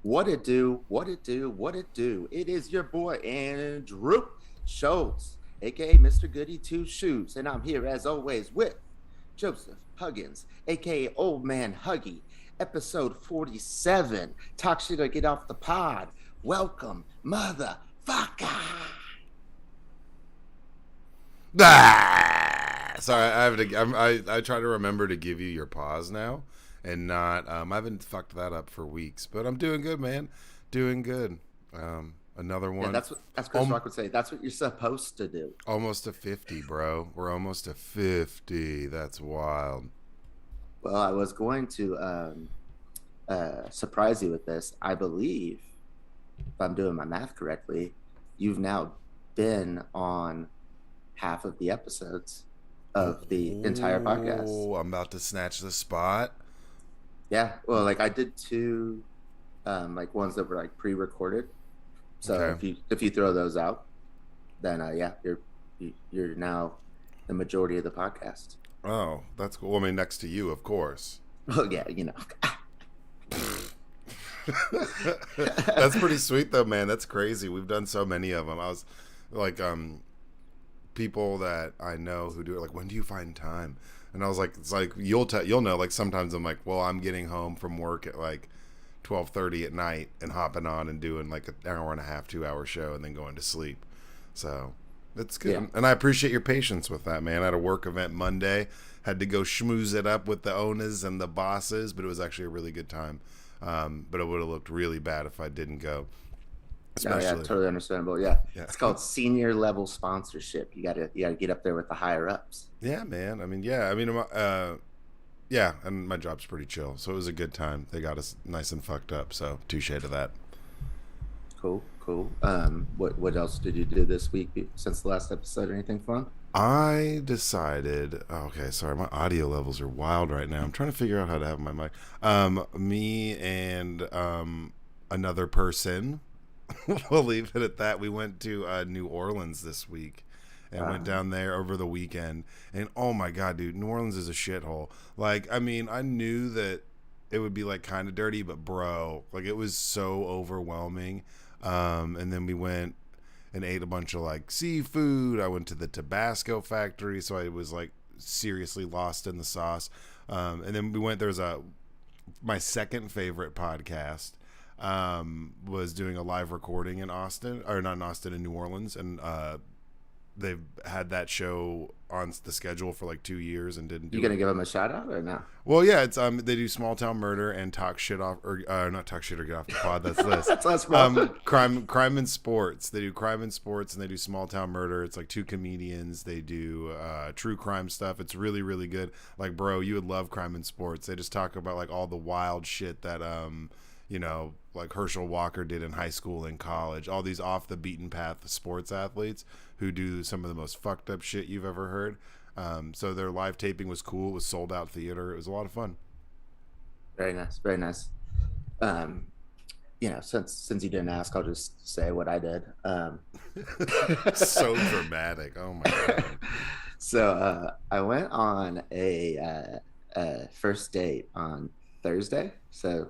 What it do? What it do? What it do? It is your boy Andrew Schultz, aka Mr. Goody Two Shoes, and I'm here as always with Joseph Huggins, aka Old Man Huggy, episode 47. Talk shit or get off the pod. Welcome, motherfucker. Sorry, I have to. I try to remember to give you your pause now, and not. I haven't fucked that up for weeks, but I'm doing good, man. Doing good. Another Yeah, one. that's Chris Rock would say. That's what you're supposed to do. Almost to 50, bro. We're almost to 50. That's wild. Well, I was going to surprise you with this. I believe, if I'm doing my math correctly, you've now been on half of the episodes of the entire podcast. Oh, I'm about to snatch the spot. Yeah, well, like I did two, like ones that were like pre-recorded. So Okay. if you throw those out, then yeah, you're now the majority of the podcast. Oh, that's cool. I mean, next to you, of course. Well, yeah, you know. That's pretty sweet, though, man. That's crazy. We've done so many of them. I was like, people that I know who do it, like, when do you find time? And I was like, it's like you'll know. Like sometimes I'm like, well, I'm getting home from work at like 12:30 at night and hopping on and doing like an hour and a half, 2 hour show, and then going to sleep. So that's good, Yeah. and I appreciate your patience with that, man. I had a work event Monday, had to go schmooze it up with the owners and the bosses, but it was actually a really good time. But it would have looked really bad if I didn't go, No, yeah, especially. totally understandable. Yeah, Yeah. it's called senior level sponsorship. You gotta get up there with the higher ups. Yeah, man. I mean, yeah. I mean, yeah, and my job's pretty chill, so it was a good time. They got us nice and fucked up, so touche to that. Cool, cool. What else did you do this week since the last episode? Anything fun? I decided. Oh, okay, sorry, my audio levels are wild right now. I'm trying to figure out how to have my mic. Me and another person. We'll leave it at that. We went to New Orleans this week and went down there over the weekend. And oh my god, dude, New Orleans is a shithole. Like, I mean, I knew that it would be like kind of dirty, but bro, like it was so overwhelming. And then we went and ate a bunch of like seafood. I went to the Tabasco factory, so I was like seriously lost in the sauce. And then we went. There's a my second favorite podcast was doing a live recording in Austin, or not in Austin, in New Orleans, and they've had that show on the schedule for like 2 years and didn't You do gonna it. give them a shout out or no? Well, yeah, it's they do small town murder and talk shit off, or not talk shit or get off the pod. That's this. That's us, bro. Crime and sports. They do crime and sports, and they do small town murder. It's like two comedians. They do true crime stuff. It's really really good. Like, bro, you would love crime and sports. They just talk about like all the wild shit that like Herschel Walker did in high school and college. All these off the beaten path sports athletes who do some of the most fucked up shit you've ever heard. So their live taping was cool. It was sold out theater. It was a lot of fun. Very nice, very nice. Um, since you didn't ask, I'll just say what I did. So dramatic. Oh my god. So I went on first date on Thursday. So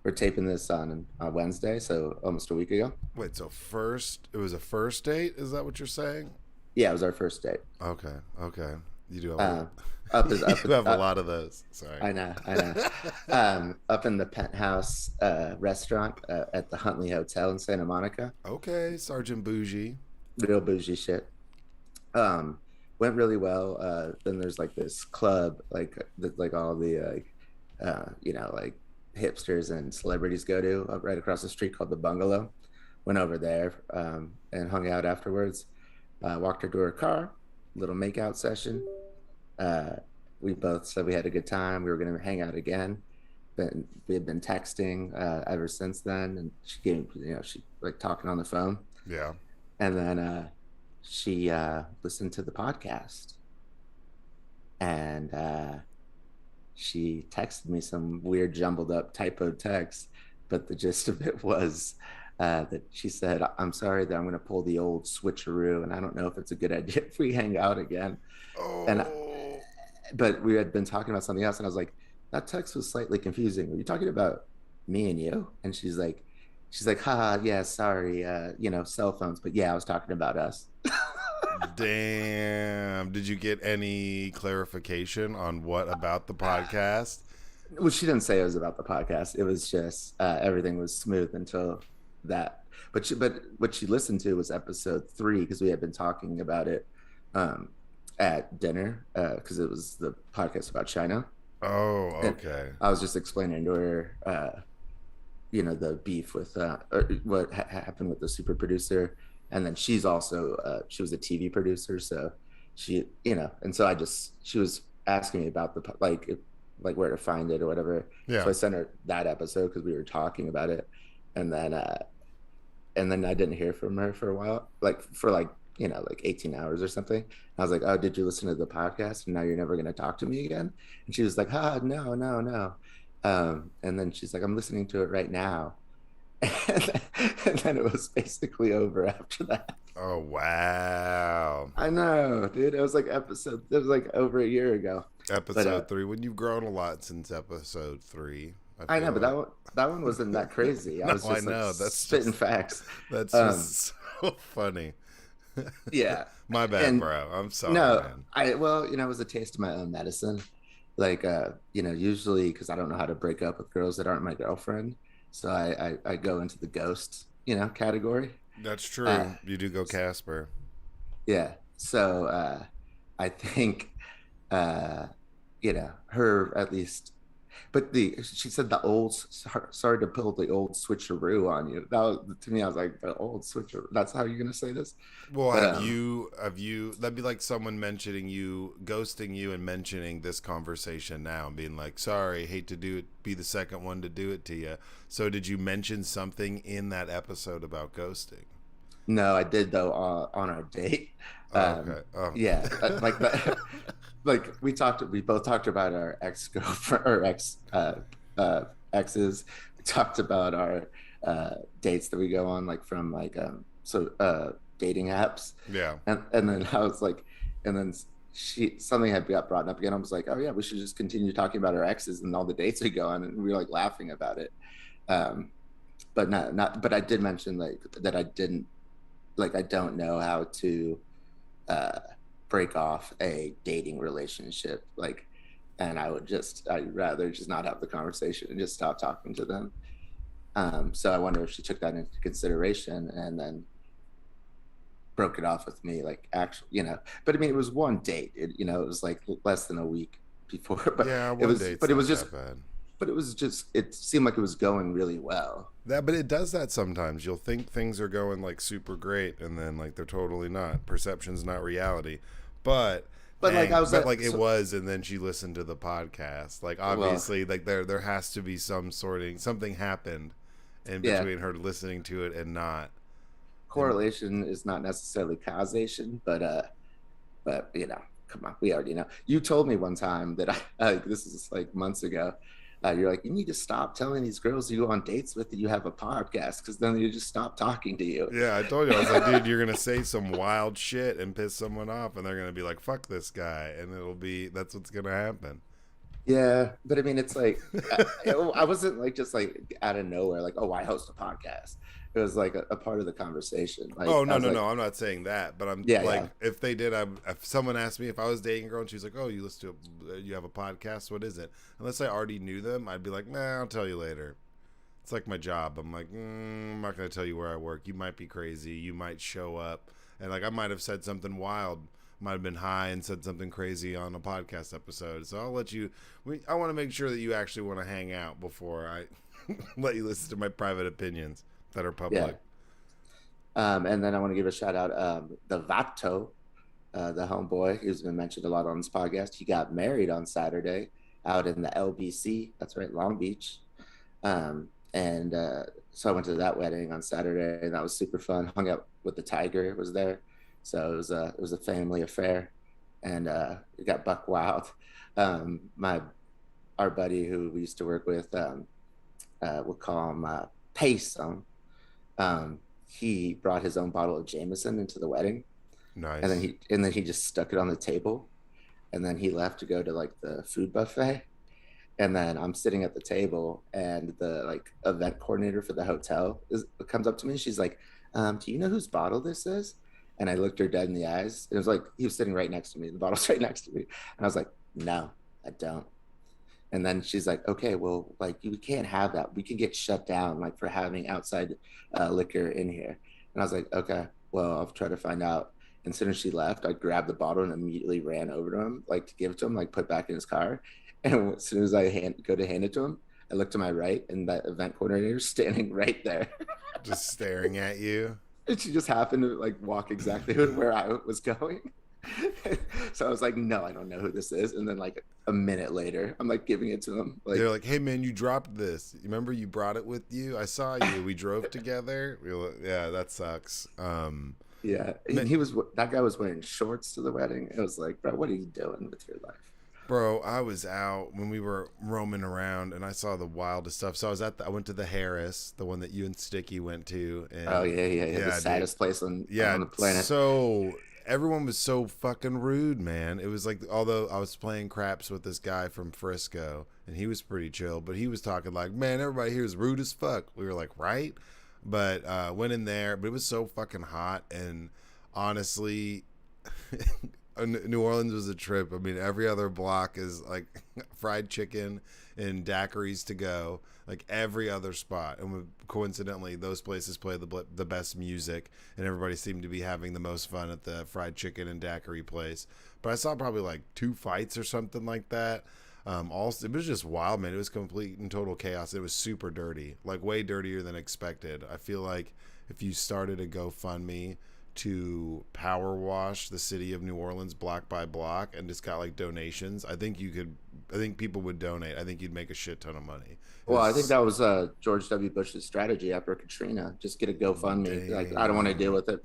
we're taping this on Wednesday, so almost a week ago. Wait, so it was a first date? Is that what you're saying? Yeah, it was our first date. Okay, okay. You do have, Up is up. you have a lot of those. Sorry. I know. Up in the Penthouse restaurant at the Huntley Hotel in Santa Monica. Okay, Sergeant Bougie. Real bougie shit. Went really well. Then there's like this club, like all the like hipsters and celebrities go to right across the street called the Bungalow. Went over there and hung out afterwards. Walked her to her car. Little makeout session. We both said we had a good time. We were going to hang out again. But we had been texting ever since then, and she like talking on the phone. Yeah. And then she listened to the podcast, and she texted me some weird jumbled up typo text, but the gist of it was that she said, "I'm sorry that I'm going to pull the old switcheroo, and I don't know if it's a good idea if we hang out again." And but we had been talking about something else, and I was like, that text was slightly confusing. Were you talking about me and you. And she's like, haha, yeah, sorry, cell phones. But yeah, I was talking about us. Damn. Did you get any clarification on what about the podcast? Well, she didn't say it was about the podcast. It was just everything was smooth until that. But what she listened to was episode 3 because we had been talking about it um, at dinner because it was the podcast about China. Oh, And okay. I was just explaining to her, the beef with what happened with the super producer, and then she's also she was a TV producer, so she, and so she was asking me about the like where to find it or whatever. So Yeah. I sent her that episode because we were talking about it, and then I didn't hear from her for a while, like for like 18 hours or something. I was like, oh, did you listen to the podcast? And now you're never gonna talk to me again? And she was like, no, no, no. And then she's like, I'm listening to it right now. And then it was basically over after that. Oh, wow. I know, dude. It was like over a year ago. But Episode 3. When you've grown a lot since episode 3, I I know, feel but like. that one wasn't that crazy. I No, was I just like know. spitting facts. That's Um, just so funny. yeah. My bad, And bro. I'm sorry, no, man. it was a taste of my own medicine. Like usually because I don't know how to break up with girls that aren't my girlfriend. So I go into the ghost, category. That's Uh true. You do go Casper. yeah. So I think her at least, but she said the old, sorry to pull the old switcheroo on you. That was, to me, I was like, the old switcheroo. That's how you're gonna say this. Well, But have you that'd be like someone mentioning you, ghosting you and mentioning this conversation now and being like, "Sorry, hate to do it, be the second one to do it to you." So did you mention something in that episode about ghosting? no, I did though on our date. Okay. Oh. Yeah, like that. Like we both talked about our ex girlfriend or exes. We talked about our dates that we go on, like from dating apps, Yeah. and then I was like, and then she something had got brought up again. I was like, oh yeah, we should just continue talking about our exes and all the dates we go on, and we were like laughing about it. Um, but but I did mention like that I didn't like I don't know how to uh break off a dating relationship, like, and I'd rather just not have the conversation and just stop talking to them. So I wonder if she took that into consideration and then broke it off with me, like actually, but I mean it was one date, it was like less than a week before, but Yeah, it one was date's but it not was just that bad. it seemed like it was going really well. But it does that sometimes. You'll think things are going like super great, and then like they're totally not. Perception's not reality. But But like I was but at like it so, was, and then she listened to the podcast. Like well, obviously, like there has to be something happened in yeah, between her listening to it and not. And correlation is not necessarily causation, but come on, we already know. You told me one time that this is like months ago. You're like, you need to stop telling these girls you go on dates with that you have a podcast because then you just stop talking to you. yeah, I told you, I was like, dude, you're gonna say some wild shit and piss someone off, and they're gonna be like, fuck this guy, and that's what's gonna happen. Yeah, but I mean, it's like I wasn't like just like out of nowhere, like, oh, I host a podcast. It was like a part of the conversation. Like Oh I no, was no, like, no! I'm not saying that, but I'm yeah, like, yeah, if they did, if someone asked me if I was dating a girl and she's like, "Oh, you listen to, you have a podcast? What is it?" Unless I already knew them, I'd be like, "Nah, I'll tell you later." It's like my job. I'm like, I'm not gonna tell you where I work. You might be crazy. You might show up, and like I might have said something wild, might have been high and said something crazy on a podcast episode. So I'll let you. I want to make sure that you actually want to hang out before I let you listen to my private opinions that are yeah. public. And then I want to give a shout out the Vato, the homeboy who's been mentioned a lot on this podcast. He got married on Saturday out in the LBC. That's right, Long Beach. And so I went to that wedding on Saturday, and that was super fun. Hung out with the Tiger, was there, so it was a family affair, and it got buck wild. My Our buddy who we used to work with, we'll call him Payson. He brought his own bottle of Jameson into the wedding, Nice. and then he just stuck it on the table, and then he left to go to like the food buffet, And then I'm sitting at the table, and the like event coordinator for the hotel comes up to me. She's like, "Do you know whose bottle this is?" And I looked her dead in the eyes. It was like he was sitting right next to me. The bottle's right next to me, and I was like, "No, I don't." And then she's like, "Okay, well, like we can't have that. We can get shut down, like for having outside liquor in here." And I was like, "Okay, well, I'll try to find out." And as soon as she left, I grabbed the bottle and immediately ran over to him, like to give it to him, like put back in his car. And as soon as go to hand it to him, I looked to my right, and that event coordinator is standing right there. Just staring at you. And she just happened to like walk exactly where I was going. So I was like, "No, I don't know who this is." And then like a minute later, I'm like giving it to him. They're Like, like, "Hey man, you dropped this. Remember you brought it with you? I saw you. We drove together." Yeah, that sucks. yeah, and Man, that guy was wearing shorts to the wedding. It was like, bro, what are you doing with your life? bro, I was out when we were roaming around and I saw the wildest stuff. So I went to the Harris, the one that you and Sticky went to, Oh and yeah, yeah, yeah. The yeah, dude, saddest place yeah. on the planet. So everyone was so fucking rude, man. It was like, although I was playing craps with this guy from Frisco, and he was pretty chill, but he was talking like, "Man, everybody here is rude as fuck." We were like, "Right," but went in there, but it was so fucking hot, and honestly. New Orleans was a trip. I mean, every other block is like fried chicken and daiquiris to go. Like every other spot, and coincidentally, those places play the best music, and everybody seemed to be having the most fun at the fried chicken and daiquiri place. But I saw probably like two fights or something like that. Also, it was just wild, man. It was complete and total chaos. It was super dirty, like way dirtier than expected. I feel like if you started a GoFundMe to power wash the city of New Orleans block by block and just got like donations, I think you could. I think people would donate. I think you'd make a shit ton of money. It Well, I think was that was George W. Bush's strategy after Katrina. Just get a GoFundMe. Like, I don't want to deal damn, with it.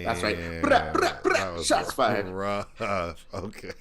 That's right. Brah, damn. brah, brah. That was Shots fired. rough. Okay.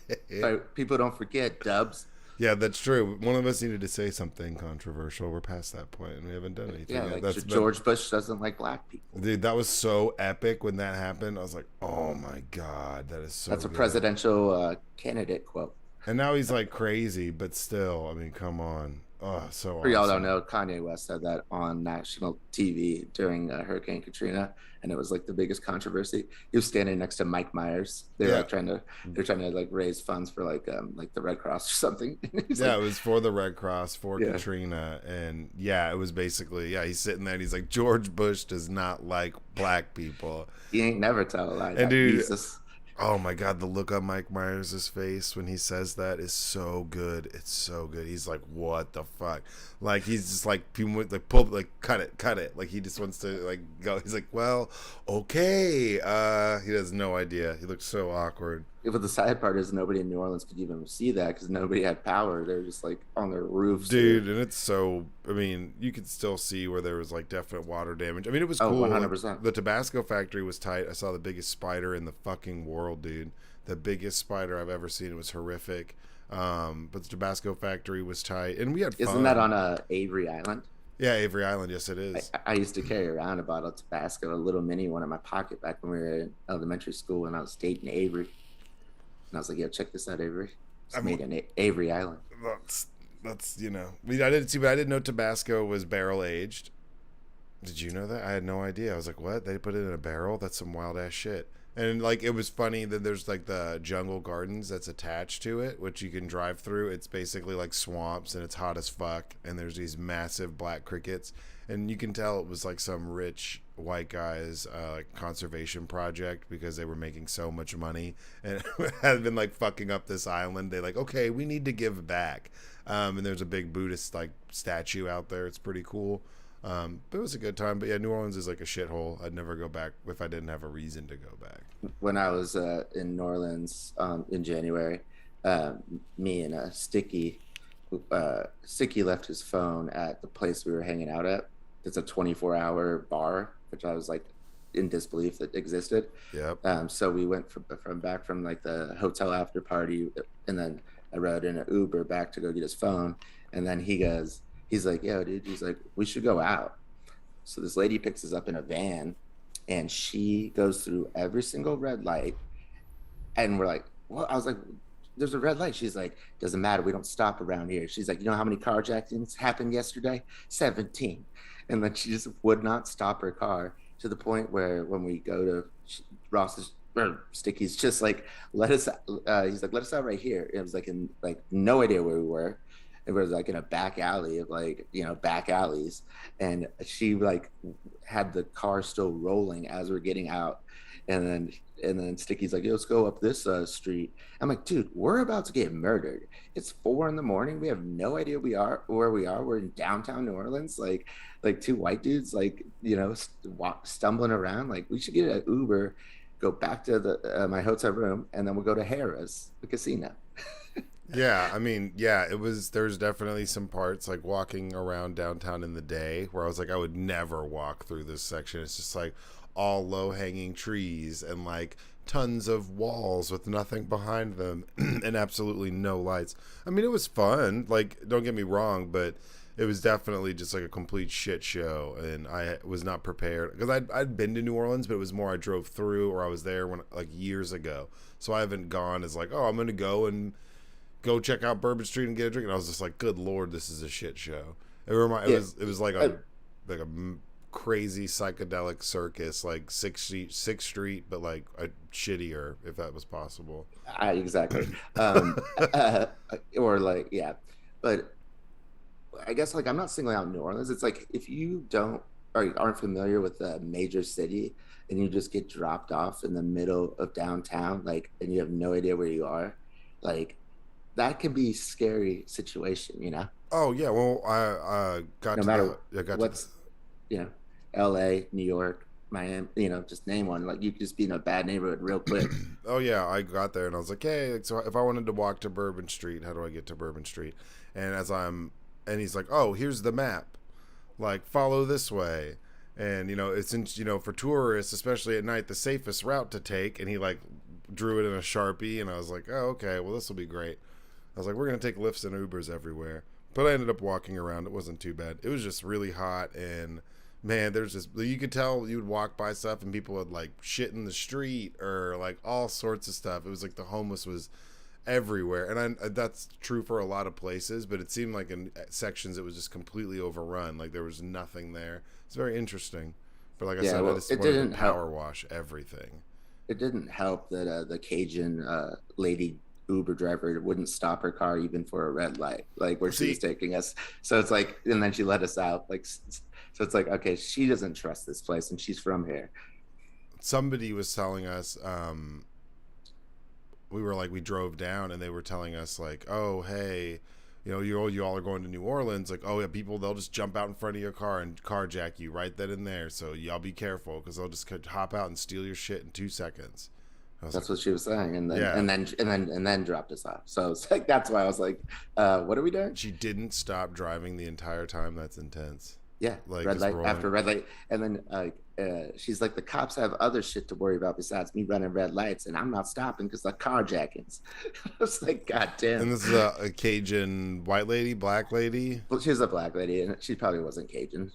So people don't forget Dubs. Yeah, that's true. One of us needed to say something controversial. We're past that point, and we haven't done anything Yeah, yet. like That's been, George Bush doesn't like black people. dude. That was so epic when that happened. I was like, oh my god, that is so That's a good. presidential candidate quote. And now he's like crazy, but still, I mean, come on. Oh, so For y'all don't awesome. know, Kanye West said that on national TV during Hurricane Katrina, and it was like the biggest controversy. He was standing next to Mike Myers. Yeah, They're trying to like raise funds for like the Red Cross or something. He's yeah. like, It was for the Red Cross for yeah, Katrina, and yeah, it was basically yeah. He's sitting there, and he's like, George Bush does not like black people, he ain't never tell a lie. and That dude, Jesus. oh my god, the look on Mike Myers' face when he says that is so good. It's so good. He's like, "What the fuck?" Like he's just like people would like pull like cut it. Like he just wants to like go. He's like, "Well, okay." He has no idea. He looks so awkward. But the sad part is nobody in New Orleans could even see that because nobody had power. They're just like on their roofs. Dude, and it's so I mean, you could still see where there was like definite water damage. I mean, it was Oh, cool. Like 100%. the Tabasco factory was tight. I saw the biggest spider in the fucking world, dude. The biggest spider I've ever seen. It was horrific. But the Tabasco factory was tight, and we had Isn't that fun. on Avery Island? Yeah, Avery Island. Yes, it I, is. I used to carry around a bottle of Tabasco, a little mini one in my pocket back when we were in elementary school, and I was dating Avery. And I was like, "Yo, check this out, Avery. It's I'm made in Avery Island." that's you know I didn't see, but I didn't know Tabasco was barrel aged. Did you know that? I had no idea. I was like, what? They put it in a barrel? That's some wild ass shit. And like, it was funny that there's like the jungle gardens that's attached to it, which you can drive through. It's basically like swamps and it's hot as fuck. And there's these massive black crickets. And you can tell it was like some rich white guy's like conservation project because they were making so much money and had been like fucking up this island. They like, okay, we need to give back. And there's a big Buddhist like statue out there. It's pretty cool. But it was a good time. But yeah, New Orleans is like a shithole. I'd never go back if I didn't have a reason to go back. When I was in New Orleans in January, uh, me and Sticky left his phone at the place we were hanging out at. It's a 24-hour bar, which I was like in disbelief that existed. Yep. So we went from back from like the hotel after party, and then I rode in an Uber back to go get his phone, and then he's like, "Yo, dude," he's like, "We should go out." So this lady picks us up in a van, and she goes through every single red light, and we're like, "Well," I was like, there's a red light. She's like, doesn't matter. We don't stop around here. She's like, you know how many carjackings happened yesterday? 17. And then she just would not stop her car to the point where when we go to Ross's or Sticky's, just like, let us, he's like, let us out right here. It was like in like no idea where we were. It was like in a back alley of like, back alleys. And she like had the car still rolling as we're getting out. And then Sticky's like, "Yo, let's go up this street." I'm like, "Dude, we're about to get murdered. It's 4 in the morning. We have no idea we are where we are. We're in downtown New Orleans, like two white dudes, like stumbling around. Like we should get an Uber, go back to the my hotel room, and then we'll go to Harrah's, the casino." Yeah, I mean, yeah, there's definitely some parts like walking around downtown in the day where I was like, I would never walk through this section. It's just like all low hanging trees and like tons of walls with nothing behind them and absolutely no lights. I mean, it was fun. Like, don't get me wrong, but it was definitely just like a complete shit show, and I was not prepared because I'd been to New Orleans, but it was more I drove through or I was there when like years ago, so I haven't gone as like, oh, I'm gonna go check out Bourbon Street and get a drink. And I was just like, good Lord, this is a shit show. It was like a crazy psychedelic circus, like Sixth Street, but like a shittier, if that was possible. Exactly. Or like, yeah, but I guess like I'm not singling out New Orleans. It's like if you don't or aren't familiar with a major city and you just get dropped off in the middle of downtown, like, and you have no idea where you are, like that can be a scary situation. Oh yeah, well I got No to matter the I got to the, what's, you know, LA, New York, Miami, just name one. Like you could just be in a bad neighborhood real quick. oh yeah, I got there and I was like, hey, so if I wanted to walk to Bourbon Street, how do I get to Bourbon Street? And and he's like, oh, here's the map, like follow this way. And it's in, for tourists, especially at night, the safest route to take. And he like drew it in a Sharpie, and I was like, oh, okay, well this will be great. I was like, we're gonna take Lyfts and Ubers everywhere. But I ended up walking around. It wasn't too bad. It was just really hot, and man, there's just, you could tell you would walk by stuff and people would like shit in the street or like all sorts of stuff. It was like the homeless was everywhere, and that's true for a lot of places, but it seemed like in sections it was just completely overrun. Like there was nothing there. It's very interesting. But like I said, Well, I just it wanted didn't to help. power wash everything. It didn't help that the Cajun lady Uber driver wouldn't stop her car even for a red light, like where she was See, taking us. So it's like, and then she let us out. Like, so it's like, okay, she doesn't trust this place, and she's from here. somebody was telling us, we drove down and they were telling us like, oh hey, you all are going to New Orleans, like, oh yeah, people, they'll just jump out in front of your car and carjack you right then and there, so y'all be careful because they'll just hop out and steal your shit in 2 seconds. I was like, That's what she was saying, and then yeah. and then dropped us off. So it's like that's why I was like, what are we doing? She didn't stop driving the entire time. That's intense. Yeah, Like red just light rolling. after red light, and then she's like, the cops have other shit to worry about besides me running red lights, and I'm not stopping because the carjackings. I was like, God damn. And this is a Cajun white lady, black lady. Well, she was a black lady, and she probably wasn't Cajun.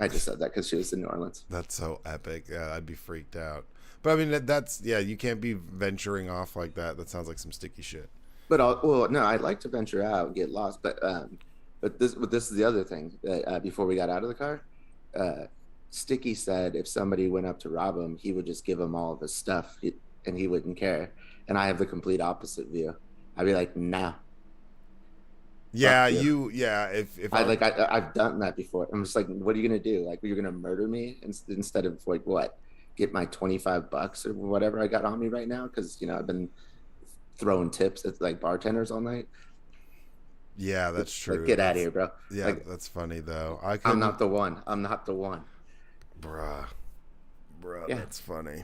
I just said that because she was in New Orleans. That's so epic. Yeah, I'd be freaked out. But I mean, that's yeah. You can't be venturing off like that. That sounds like some sticky shit. But well, no, I'd like to venture out and get lost, but this is the other thing that before we got out of the car, uh, Sticky said if somebody went up to rob him, he would just give him all of his stuff, and he wouldn't care. And I have the complete opposite view. I'd be like, nah, Yeah, fuck you. yeah. If I I like I've done that before. I'm just like, what are you gonna do? Like, you're gonna murder me instead of like what? Get my $25 or whatever I got on me right now because I've been throwing tips at like bartenders all night. yeah, that's Like, true. get out of That's here, bro. yeah, Like, that's funny though. I I'm couldn't, not the one. I'm not the one. bruh, bruh. Yeah. That's funny.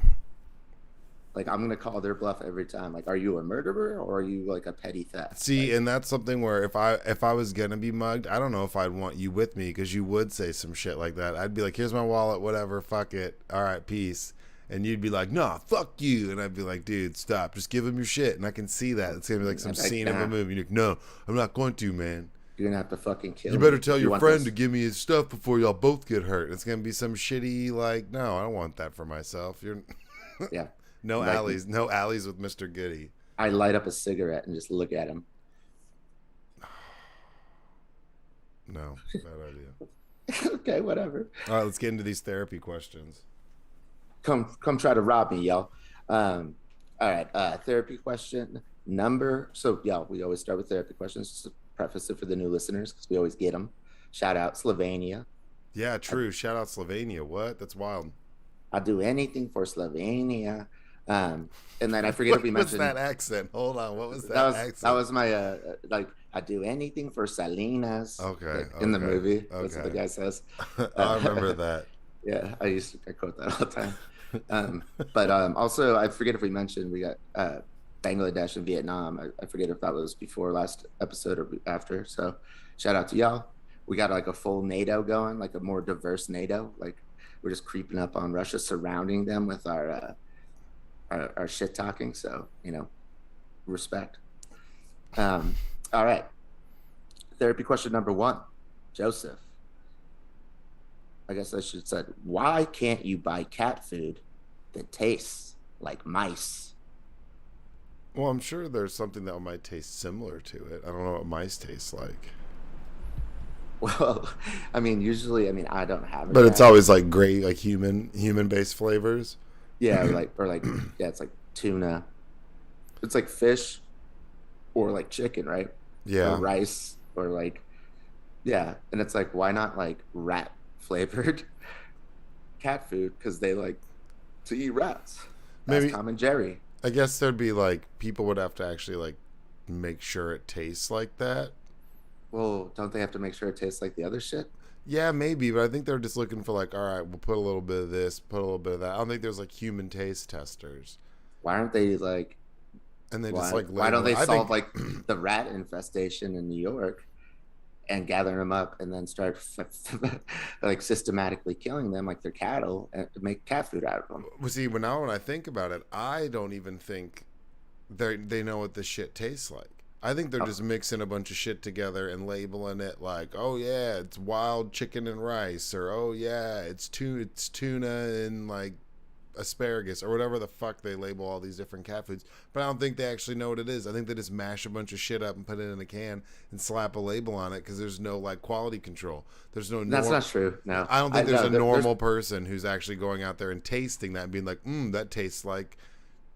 Like, I'm gonna call their bluff every time. Like, are you a murderer or are you like a petty theft? See, Like, and that's something where if I was gonna be mugged, I don't know if I'd want you with me because you would say some shit like that. I'd be like, "Here's my wallet, whatever, fuck it, all right, peace." And you'd be like, "Nah, fuck you," and I'd be like, "Dude, stop, just give him your shit." And I can see that it's gonna be like some I'm like, scene of nah, a movie. You're like, "No, I'm not going to, man. you're gonna have to fucking kill You me better tell if you your want friend to this. give me his stuff before y'all both get hurt." It's gonna be some shitty like, no, I don't want that for myself. You're Yeah, no like alleys, no alleys with Mr. Goody. I light up a cigarette and just look at him. No, bad idea. Okay, whatever. All right, let's get into these therapy questions. Come try to rob me, y'all. Um, all right, therapy question number. So, y'all, we always start with therapy questions just to preface it for the new listeners because we always get them. Shout out Slovenia. Yeah, true. Shout out Slovenia. What? That's wild. I'll do anything for Slovenia. Um, and then I forget if What we was mentioned that accent? Hold on. What was that that that accent? was my like I do anything for Salinas. Okay, Like in the okay, movie, that's what the okay. guy says. I remember Uh, that. yeah, I quote that all the time. But also I forget if we mentioned we got Bangladesh and Vietnam. I forget if that was before last episode or after. So shout out to y'all. We got like a full NATO going, like a more diverse NATO. Like we're just creeping up on Russia, surrounding them with our shit talking. So respect. Um, all right. Therapy question number one, Joseph. I guess I should say, why can't you buy cat food that tastes like mice? Well, I'm sure there's something that might taste similar to it. I don't know what mice taste like. Well, I mean, usually, I mean, I don't have a But it's cat. always like great, like human based flavors. Yeah, or like, yeah, it's like tuna. It's like fish or like chicken, right? Or Yeah. rice or like, yeah. And it's like, why not like rat flavored cat food? Because they like to eat rats. That's Maybe Tom and Jerry. I guess there'd be like people would have to actually like make sure it tastes like that. Well, don't they have to make sure it tastes like the other shit? Yeah, maybe, but I think they're just looking for like, all right, we'll put a little bit of this, put a little bit of that. I don't think there's like human taste testers, Why aren't they like and they just why like why don't label it. they I solve think like the rat infestation in New York and gather them up and then start like systematically killing them like they're cattle and make cat food out of them? well, see, when I think about it, I don't even think they know what this shit tastes like. I think they're Oh, just mixing a bunch of shit together and labeling it like, oh yeah, it's wild chicken and rice, or oh yeah, it's tuna and like asparagus or whatever the fuck they label all these different cat foods. But I don't think they actually know what it is. I think they just mash a bunch of shit up and put it in a can and slap a label on it because there's no like quality control. There's no that's norm. not true. No, I don't I think there's no. a There's normal person who's actually going out there and tasting that and being like, that tastes like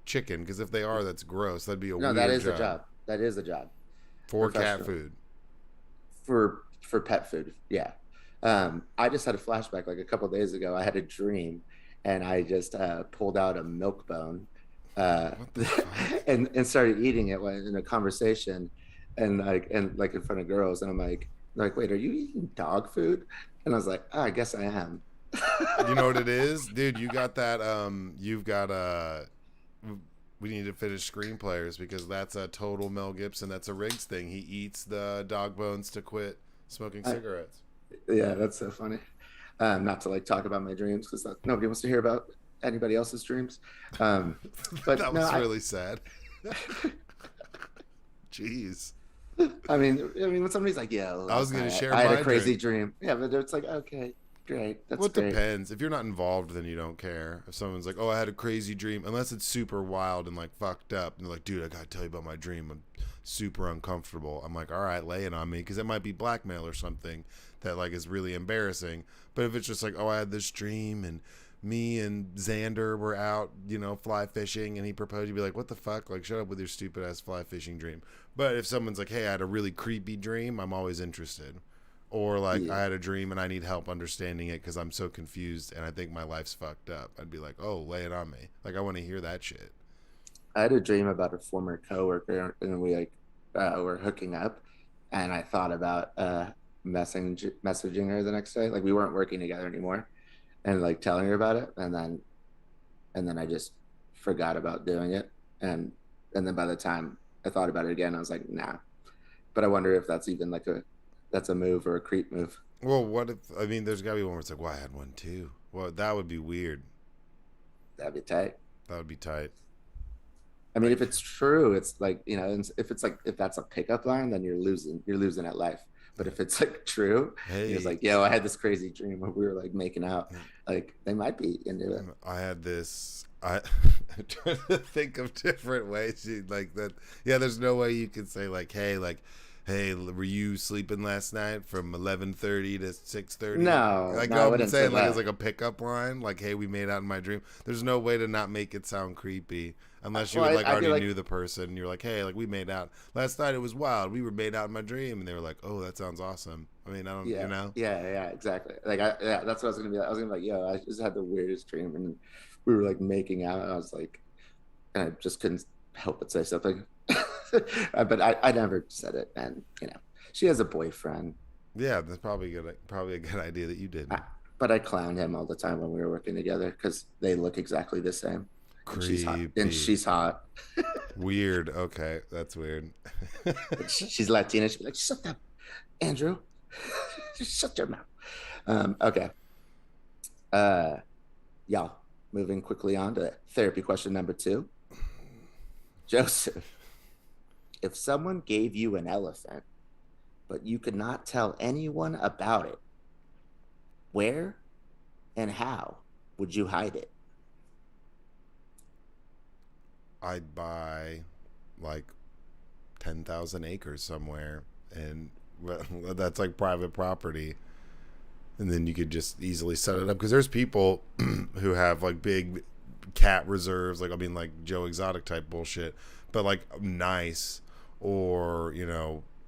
chicken. Because if they are, that's gross. That'd be a no. That weird is a job job. That is a job. for cat Professional food. for pet food. Yeah. I just had a flashback like a couple days ago. I had a dream, and I just pulled out a milk bone, uh, What the fuck? and started eating it in a conversation, and like in front of girls, and I'm like, they're like, wait, are you eating dog food? And I was like, oh, I guess I am. You know what it is, dude? You got that. You've got We need to finish screenplayers because that's a total Mel Gibson. That's a Riggs thing. He eats the dog bones to quit smoking I, cigarettes. yeah, that's so funny. Not to like talk about my dreams because nobody wants to hear about anybody else's dreams. Um, but That no, was really sad. Jeez. I mean, when somebody's like, "Yeah, I was last gonna night share I had a my crazy dream. dream," yeah, but it's like, okay, great, that's Well, it great. depends. If you're not involved, then you don't care. If someone's like, "Oh, I had a crazy dream," unless it's super wild and like fucked up, and they're like, "Dude, I gotta tell you about my dream. I'm super uncomfortable." I'm like, "All right, lay it on me," because it might be blackmail or something that like is really embarrassing. But if it's just like, "Oh, I had this dream and me and Xander were out, fly fishing, and he proposed," you'd be like, "What the fuck? Like, shut up with your stupid ass fly fishing dream." But if someone's like, "Hey, I had a really creepy dream," I'm always interested. Or like, Yeah, I had a dream and I need help understanding it because I'm so confused and I think my life's fucked up. I'd be like, "Oh, lay it on me." Like, I want to hear that shit. I had a dream about a former coworker, and we like were hooking up, and I thought about messaging her the next day. Like we weren't working together anymore, and like telling her about it, and then I just forgot about doing it, and then by the time I thought about it again, I was like, nah. But I wonder if that's even like that's a move or a creep move. Well, what if, I mean, there's got to be one where it's like, "Well, I had one too." Well, that would be weird. That'd be tight. That would be tight. I mean, if Like, it's true, it's like and if it's like if that's a pickup line, then you're losing. You're losing at life. But if it's like true, he was hey, like, "Yo, I had this crazy dream where we were like making out." Like they might be into it. I had this I I'm trying to think of different ways like that. Yeah, there's no way you could say like, hey, were you sleeping last night from 11:30 to 6:30? No, Like, no, no, I I'm wouldn't say saying like it's that. like a pickup line. Like, hey, we made out in my dream. There's no way to not make it sound creepy unless you Well, would like I'd be already like, knew the person. And you're like, hey, like we made out last night. It was wild. We were made out in my dream, and they were like, oh, that sounds awesome. I mean, I don't, yeah, you know. yeah, exactly. Like, yeah, that's what I was gonna be like. I was gonna be like, yo, I just had the weirdest dream, and we were like making out. And I was like, and I just couldn't help but say something. But I never said it, and she has a boyfriend. Yeah, that's probably a good idea that you I, didn't. but I clown him all the time when we were working together because they look exactly the same, and she's hot. And Creepy. she's hot. Weird. Okay, that's weird. She's Latina. She'd be like, "Shut up, Andrew. Shut your mouth." Okay. Uh, y'all. Moving quickly on to therapy question number two. Joseph, if someone gave you an elephant, but you could not tell anyone about it, where and how would you hide it? I'd buy like 10,000 acres somewhere, and that's like private property. And then you could just easily set it up because there's people who have like big cat reserves, like I mean, like Joe Exotic type bullshit, but like nice, or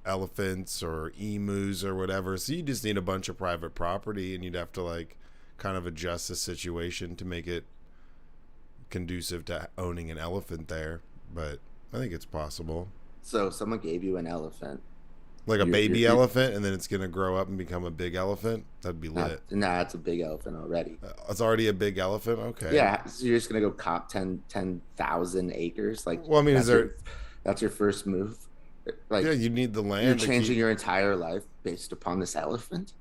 elephants or emus or whatever. So you just need a bunch of private property, and you'd have to like kind of adjust the situation to make it conducive to owning an elephant there. But I think it's possible. So, if someone gave you an elephant. Like a You're baby elephant, and then it's gonna grow up and become a big elephant. That'd be not, lit. nah, it's a big elephant already. It's already a big elephant. Okay. Yeah, so you're just gonna go cop 10,000 acres. Like Well, I mean, is there? that's your first move. Yeah, Like you need the you're land to changing keep. your entire life based upon this elephant.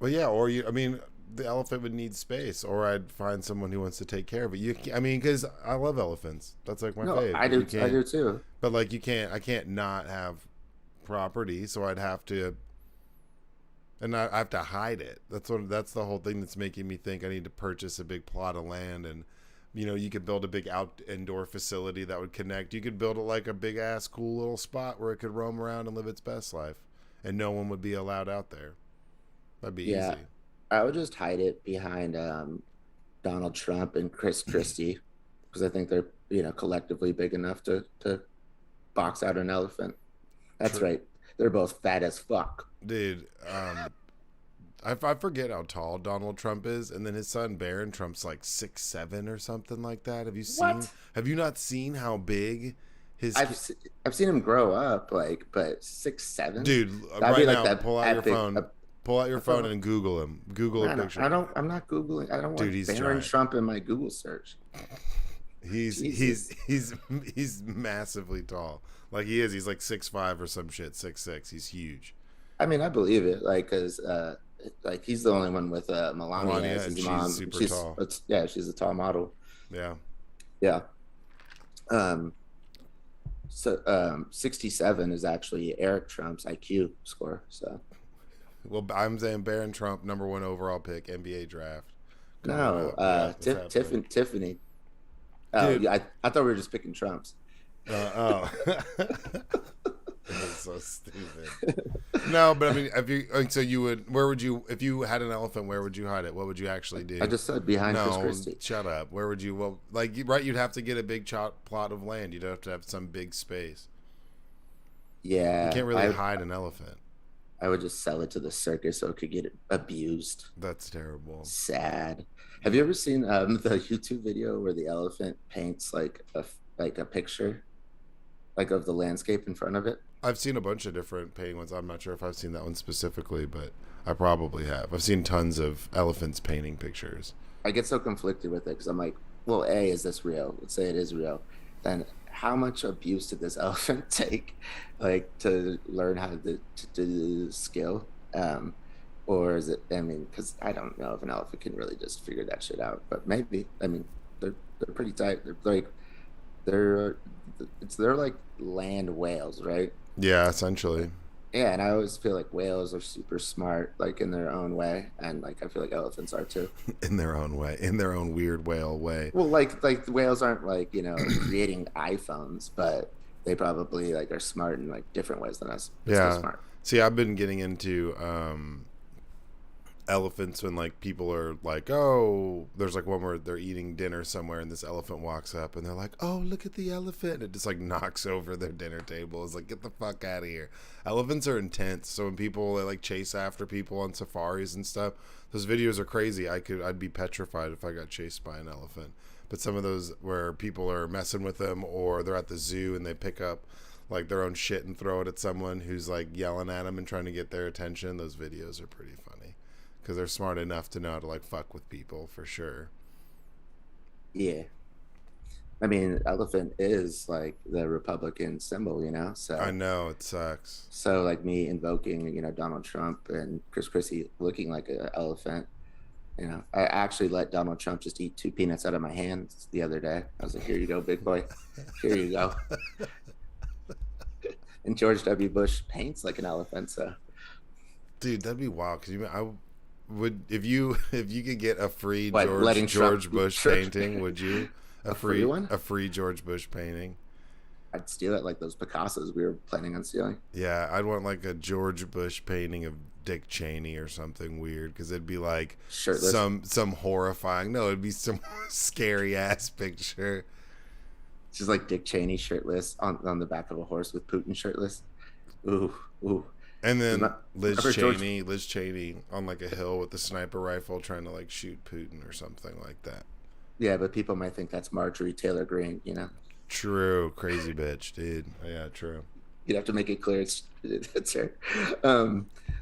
Well, yeah, or you. I mean, the elephant would need space, or I'd find someone who wants to take care of it. I mean, because I love elephants. That's like my No, fave. But you I can't. do too. But like, you can't. I can't not have property, so I'd have to. And I have to hide it. That's the whole thing that's making me think I need to purchase a big plot of land, and you could build a big indoor facility that would connect. You could build it like a big ass cool little spot where it could roam around and live its best life, and no one would be allowed out there. That'd be Yeah, easy. I would just hide it behind Donald Trump and Chris Christie because I think they're collectively big enough to box out an elephant. That's True. right. They're both fat as fuck. Dude, I forget how tall Donald Trump is, and then his son Barron Trump's like 6'7" or something like that. Have you seen? What? Have you not seen how big his I've se- I've seen him grow up, like, but 6'7"? dude? That'd be Right like now, that pull out your epic. phone. Pull out your I phone thought, and Google him. Google a man, picture. I don't. I'm not googling. I don't Dude, want he's Barron giant. Trump in my Google search. He's he's Jesus. he's he's massively tall. Like he is. He's like 6'5" or some shit. 6'6". He's huge. I mean, I believe it, like, cause like he's the only one with Melania Melania, as and his she's mom. super tall. Yeah, she's a tall model. Yeah. Yeah. Um. 67 is actually Eric Trump's IQ score. So Well, I'm saying Barron Trump, number one overall pick, NBA draft. Coming no, up. Yeah, it's happening. Tiffany. Oh, Dude. yeah, I thought we were just picking Trumps. Oh. That's so stupid. No, but I mean, if you like, so you would, where would you, if you had an elephant, where would you hide it? What would you actually do? I just said behind Chris No, Christie. shut up. Where would you? Well, like right, you'd have to get a big plot of land. You'd have to have some big space. You Yeah, can't really hide an elephant. I would just sell it to the circus so it could get abused. That's terrible. Sad. Have you ever seen the YouTube video where the elephant paints like a picture, like of the landscape in front of it? I've seen a bunch of different painting ones. I'm not sure if I've seen that one specifically, but I probably have. I've seen tons of elephants painting pictures. I get so conflicted with it because I'm like, well, A, is this real? Let's say it is real. Then how much abuse did this elephant take, like to learn how to do the skill? Or is it? I mean, because I don't know if an elephant can really just figure that shit out, but maybe. I mean, they're pretty tight. They're they're like land whales, right? Yeah, essentially. Yeah, and I always feel like whales are super smart, like in their own way, and like I feel like elephants are too. In their own way, in their own weird whale way. Well, like the whales aren't like, creating iPhones, but they probably like are smart in like different ways than us, but still Yeah. smart. See, I've been getting into elephants when like people are like, oh, there's like one where they're eating dinner somewhere and this elephant walks up and they're like, oh, look at the elephant, and it just like knocks over their dinner table. It's like, get the fuck out of here. Elephants are intense, so when people they like chase after people on safaris and stuff, those videos are crazy. I'd be petrified if I got chased by an elephant. But some of those where people are messing with them or they're at the zoo and they pick up like their own shit and throw it at someone who's like yelling at them and trying to get their attention, those videos are pretty funny because they're smart enough to know how to like fuck with people for sure. Yeah. I mean, elephant is like the Republican symbol, I So know it sucks. like me invoking, Donald Trump and Chris Christie looking like an elephant. I actually let Donald Trump just eat two peanuts out of my hands the other day. I was like, "Here you go, big boy. Here you go." And George W. Bush paints like an elephant, so Dude, that'd be wild. Cause I would if you could get a free what letting George Trump Bush painting, would you a free one? a free George Bush painting? I'd steal it like those Picassos we were planning on stealing. Yeah, I'd want like a George Bush painting of Dick Cheney or something weird because it'd be like Shirtless. some horrifying. No, it'd be some scary ass picture. It's just like Dick Cheney shirtless on the back of a horse with Putin shirtless. Ooh, ooh. And then George. Liz Cheney on like a hill with the sniper rifle trying to like shoot Putin or something like that. Yeah, but people might think that's Marjorie Taylor Greene. True, crazy bitch, dude. Yeah, true. You'd have to make it clear it's her.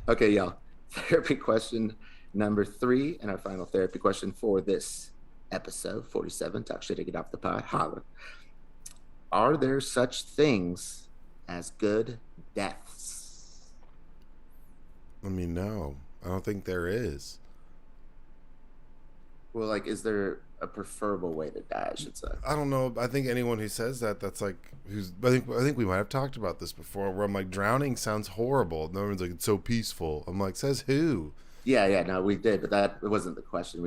Okay, y'all. Therapy question number 3, and our final therapy question for this episode 47. Talk shit to get off the pod. Holla. Are there such things as good deaths? I mean, no, I don't think there is. Well, like, is there a preferable way to die? I should say. I don't know. I think anyone who says that, that's like who's. I think we might have talked about this before. Where I'm like, drowning sounds horrible. No one's like, it's so peaceful. I'm like, says who? Yeah, no, we did, but that wasn't the question.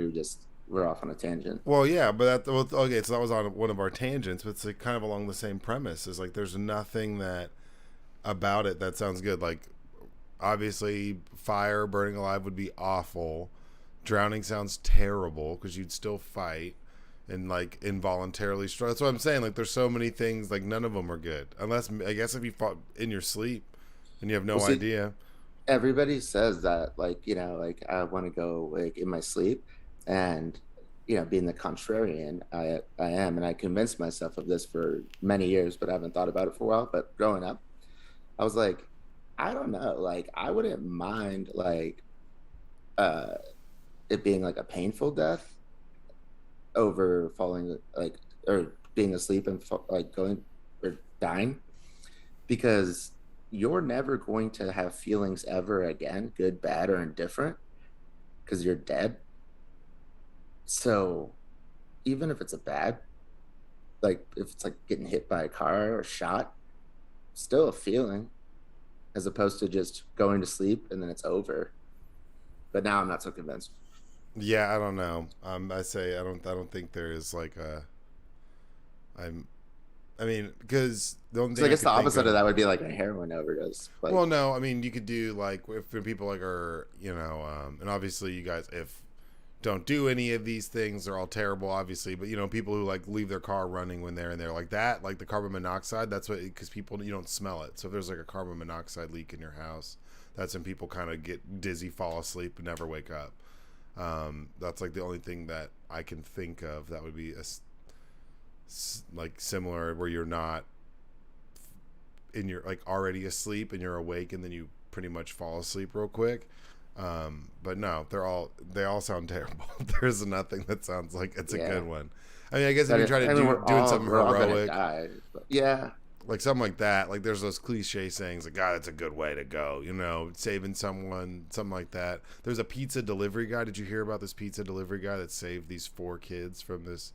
We're off on a tangent. Well, yeah, but okay. So that was on one of our tangents, but it's like kind of along the same premise. Is like, there's nothing that about it that sounds good. Like, obviously, fire, burning alive would be awful. Drowning sounds terrible because you'd still fight and like involuntarily struggle. That's what I'm saying. Like, there's so many things. Like, none of them are good unless I guess if you fought in your sleep and you have no Well, see, idea. everybody says that, like, like I want to go like in my sleep, and being the contrarian I am, and I convinced myself of this for many years, but I haven't thought about it for a while. But growing up, I was like, I don't know, like I wouldn't mind like uh it being like a painful death over falling like or being asleep and like going or dying, because you're never going to have feelings ever again, good, bad, or indifferent, because you're dead. So even if it's a bad, like if it's like getting hit by a car or shot, still a feeling, as opposed to just going to sleep and then it's over. But now I'm not so convinced. Yeah, I don't know. I say I don't think there is like a. I'm. I mean, because the only So I thing I guess the could think opposite of of. that would be like a heroin overdose. Like, Well, no, I mean you could do like if people like are and obviously you guys if don't do any of these things, they're all terrible, obviously. But people who like leave their car running when they're in there like that, like the carbon monoxide. That's what because people you don't smell it. So if there's like a carbon monoxide leak in your house, that's when people kind of get dizzy, fall asleep, and never wake up. That's like the only thing that I can think of that would be like similar where you're not in your like already asleep and you're awake and then you pretty much fall asleep real quick. But no, they all sound terrible. There's nothing that sounds like it's a yeah. good one. I mean, I guess if But you try to doing something we're all gonna heroic, die. But yeah. like something like that, like there's those cliche sayings like, God, that's a good way to go, saving someone, something like that. There's a pizza delivery guy. Did you hear about this pizza delivery guy that saved these 4 kids from this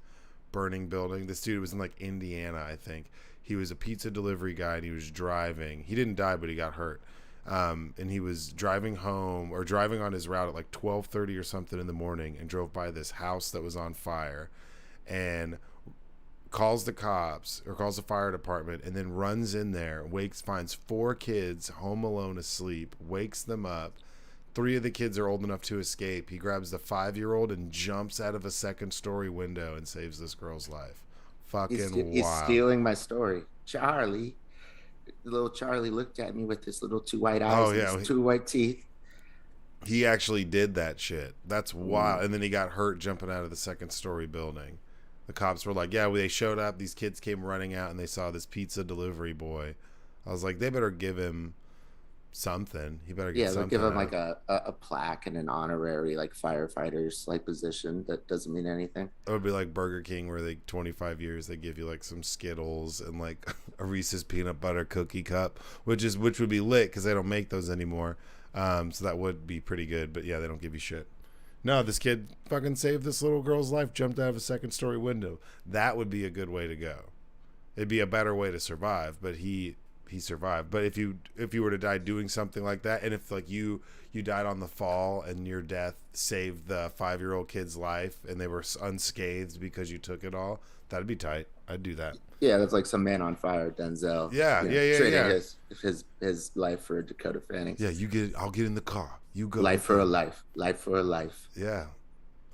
burning building? This dude was in like Indiana, I think. He was a pizza delivery guy and he was driving. He didn't die, but he got hurt. And he was driving home or driving on his route at like 12:30 or something in the morning, and drove by this house that was on fire, and calls the cops or calls the fire department, and then runs in there, finds 4 kids home alone asleep, wakes them up. 3 of the kids are old enough to escape. He grabs the 5-year-old and jumps out of a second-story window and saves this girl's life. Fucking He's wild. stealing my story. Charlie, little Charlie looked at me with his little 2 white eyes and his 2 white teeth. He actually did that shit. That's wild. And then he got hurt jumping out of the second-story building. The cops were like, yeah, they showed up. These kids came running out, and they saw this pizza delivery boy. I was like, they better give him something. He better get something. Yeah, they'll give him like a plaque and an honorary like firefighters like position that doesn't mean anything. It would be like Burger King, where they 25 years they give you like some Skittles and like a Reese's peanut butter cookie cup, which would be lit because they don't make those anymore. So that would be pretty good. But yeah, they don't give you shit. No, this kid fucking saved this little girl's life, jumped out of a second-story window. That would be a good way to go. It'd be a better way to survive, but he survived. But if you were to die doing something like that, and if like you died on the fall and your death saved the 5-year-old kid's life and they were unscathed because you took it all, that'd be tight. I'd do that. Yeah, that's like some Man on Fire, Denzel. Trading his life for Dakota Fanning. Yeah, I'll get in the car. You go. Life for a life. Life for a life. Yeah,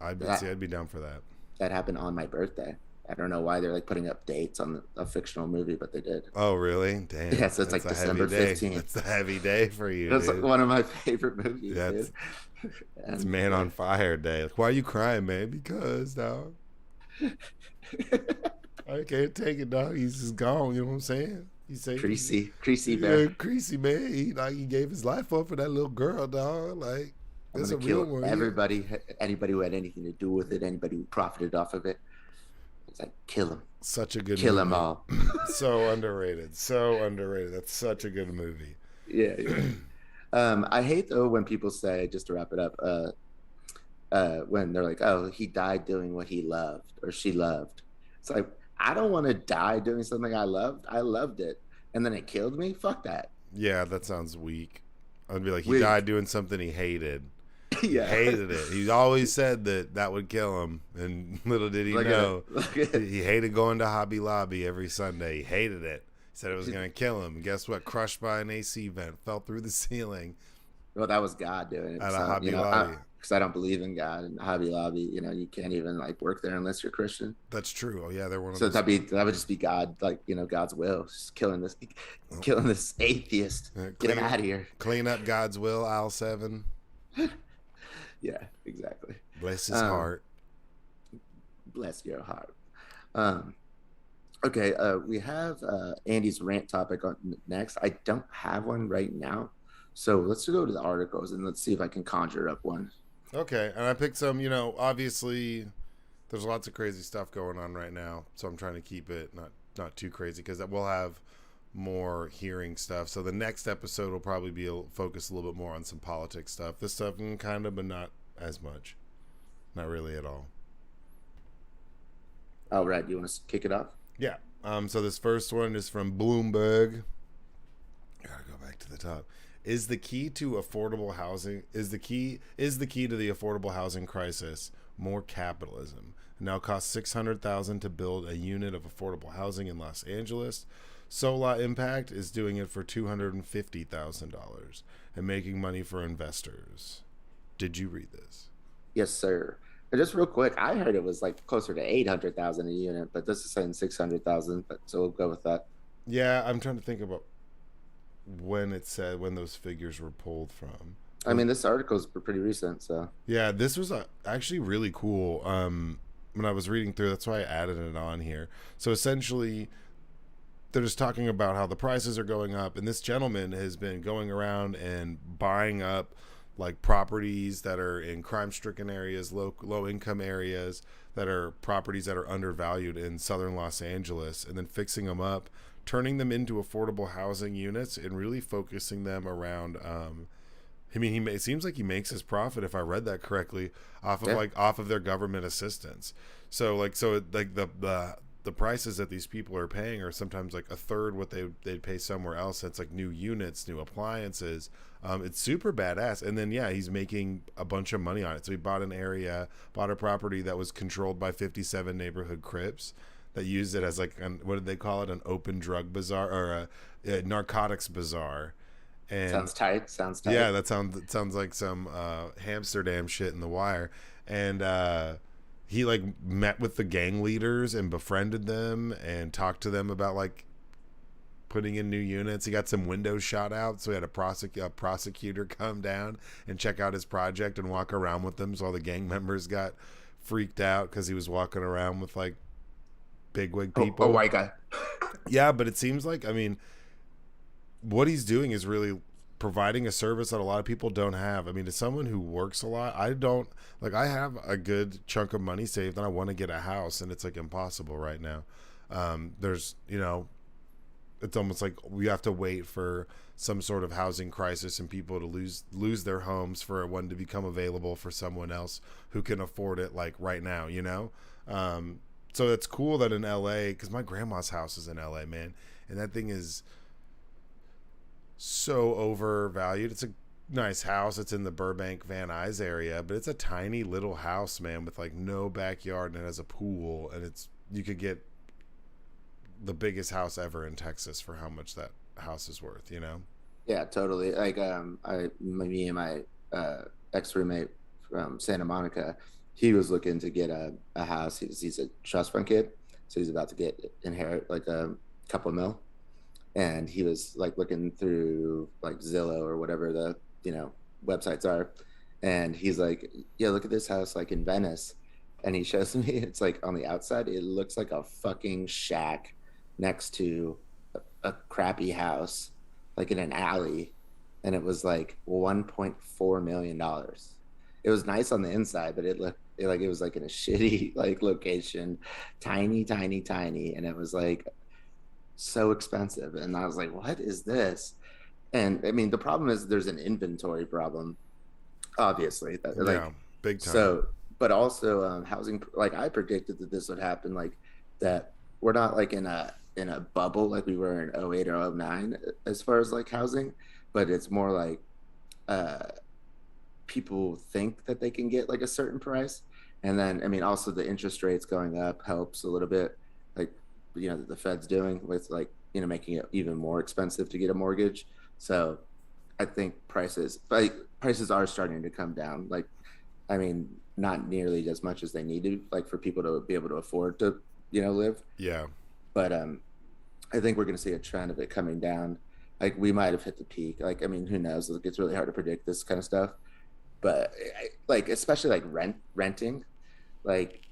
I'd be down for that. That happened on my birthday. I don't know why they're like putting up dates on a fictional movie, but they did. Oh, really? Damn. Yeah, so it's like December 15th. That's a heavy day for you. That's like one of my favorite movies. It's Man on Fire Day. Like, why are you crying, man? Because, dog. I can't take it, dog. He's just gone. You know what I'm saying? Creasy bear. Yeah, Creasy, man. He gave his life up for that little girl, dog. Like, that's a real one. Anybody who had anything to do with it, anybody who profited off of it. It's like, kill him. Such a good kill movie. Them all. So underrated. That's such a good movie. Yeah. I hate though when people say, just to wrap it up, when they're like, oh, he died doing what he loved or she loved. It's like, I don't want to die doing something I loved. I loved it, and then it killed me. Fuck that. Yeah, that sounds weak. I'd be like, he died doing something he hated. Yeah. He hated it. He always said that would kill him, and little did he know. He hated going to Hobby Lobby every Sunday. He hated it. He said it was going to kill him. And guess what? Crushed by an AC vent, fell through the ceiling. Well, that was God doing it. At a Hobby Lobby. Because I don't believe in God, and Hobby Lobby, you can't even like work there unless you're Christian. That's true. Oh yeah, they're one of those. So that would just be God, like God's will, just killing this atheist. Get him out of here. Clean up God's will, aisle 7. Yeah, exactly. Bless his heart. Bless your heart. Okay, we have Andy's rant topic on next. I don't have one right now, so let's go to the articles and let's see if I can conjure up one. Okay, and I picked some, obviously there's lots of crazy stuff going on right now, so I'm trying to keep it not too crazy because we'll have more hearing stuff. So the next episode will probably be focused a little bit more on some politics stuff. This stuff kind of, but not as much. Not really at all. All right, you want to kick it off? Yeah. So this first one is from Bloomberg. Gotta go back to the top. Is the key to affordable housing to the affordable housing crisis more capitalism? It now costs $600,000 to build a unit of affordable housing in Los Angeles. Solar Impact is doing it for $250,000 and making money for investors. Did you read this? Yes, sir. And just real quick, I heard it was like closer to $800,000 a unit, but this is saying $600,000. So we'll go with that. Yeah, I'm trying to think about when those figures were pulled from. I mean, this article is pretty recent, so. Yeah, this was actually really cool. When I was reading through, that's why I added it on here. So essentially, they're just talking about how the prices are going up, and this gentleman has been going around and buying up like properties that are in crime-stricken areas, low-income areas, that are properties that are undervalued in southern Los Angeles, and then fixing them up, turning them into affordable housing units, and really focusing them around. It seems like he makes his profit, if I read that correctly, off of their government assistance. So the the prices that these people are paying are sometimes like a third what they'd pay somewhere else. It's like new units, new appliances. It's super badass. And then yeah, he's making a bunch of money on it. So he bought a property that was controlled by 57 neighborhood Crips that used it as like what did they call it? An open drug bazaar or a narcotics bazaar. And Sounds tight. Sounds tight. yeah, it sounds like some Hamsterdam shit in The Wire. And he like met with the gang leaders and befriended them and talked to them about like putting in new units. He got some windows shot out, so he had a prosecutor come down and check out his project and walk around with them. So all the gang members got freaked out because he was walking around with like bigwig people. Oh, white guy. Yeah, but it seems like, I mean, what he's doing is really providing a service that a lot of people don't have. I mean, as someone who works a lot, I don't like, I have a good chunk of money saved and I want to get a house, and it's like impossible right now. There's, you know, it's almost like we have to wait for some sort of housing crisis and people to lose their homes for one to become available for someone else who can afford it, like right now, you know. So it's cool that in LA, because my grandma's house is in LA, man, and that thing is so overvalued. It's a nice house. It's in the Burbank Van Nuys area, but it's a tiny little house, man, with like no backyard, and it has a pool, and you could get the biggest house ever in Texas for how much that house is worth, you know? Yeah, totally. Like me and my ex roommate from Santa Monica, he was looking to get a house. He's a trust fund kid, so he's about to inherit like a couple mil, and he was like looking through like Zillow or whatever the websites are, and he's like, yeah, look at this house like in Venice, and he shows me it's like on the outside it looks like a fucking shack next to a crappy house like in an alley, and it was like $1.4 million. It was nice on the inside, but it was like in a shitty like location, tiny, and it was like so expensive. And I was like, what is this? And I mean, the problem is there's an inventory problem, obviously. Yeah, big time. So, but also housing. Like I predicted that this would happen. Like that we're not like in a bubble like we were in '08 or '09 as far as like housing, but it's more like people think that they can get like a certain price, and then I mean also the interest rates going up helps a little bit, like that the Fed's doing with like making it even more expensive to get a mortgage. So I think prices are starting to come down. Like, I mean, not nearly as much as they need to, like for people to be able to afford to live. Yeah. But I think we're going to see a trend of it coming down. Like we might have hit the peak. Like, I mean, who knows? Like, it's really hard to predict this kind of stuff. But like, especially like renting, like,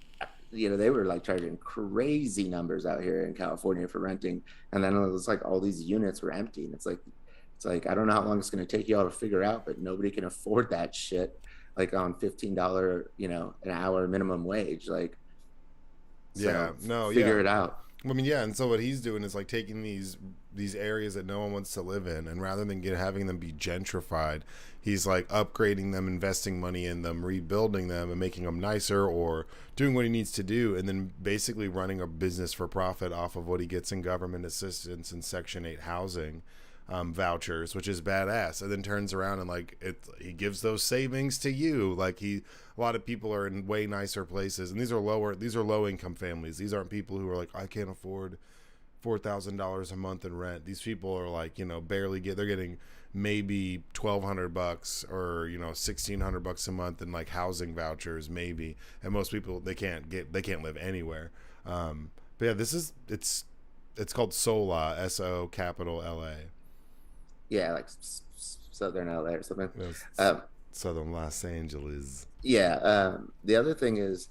they were like charging crazy numbers out here in California for renting. And then it was like all these units were empty. And it's like, I don't know how long it's going to take you all to figure out, but nobody can afford that shit. Like on $15, an hour minimum wage. Like, yeah, figure it out. I mean, yeah, and so what he's doing is like taking these areas that no one wants to live in, and rather than having them be gentrified, he's like upgrading them, investing money in them, rebuilding them, and making them nicer, or doing what he needs to do, and then basically running a business for profit off of what he gets in government assistance and Section 8 housing vouchers, which is badass. And then turns around and like he gives those savings to you. Like a lot of people are in way nicer places, and these are low income families. These aren't people who are like, I can't afford $4,000 a month in rent. These people are like, barely they're getting maybe $1,200 or $1,600 a month in like housing vouchers maybe. And most people they can't live anywhere. But yeah, it's called SOLA, SO capital LA. Yeah, like Southern LA or something. Southern Los Angeles. Yeah. The other thing is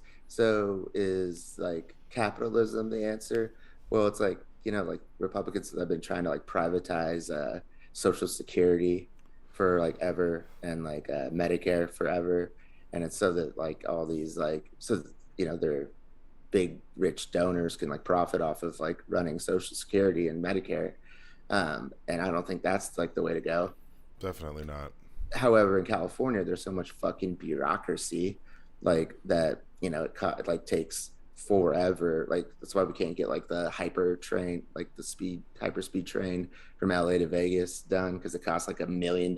like capitalism the answer? Well, it's like, like Republicans have been trying to like privatize Social Security for like ever, and like Medicare forever. And it's so that like all these like, their big rich donors can like profit off of like running Social Security and Medicare. And I don't think that's like the way to go. Definitely not. However, in California, there's so much fucking bureaucracy, like that. It like takes forever. Like that's why we can't get like the hyper train, like the speed hyper speed train from LA to Vegas done because it costs like $1 million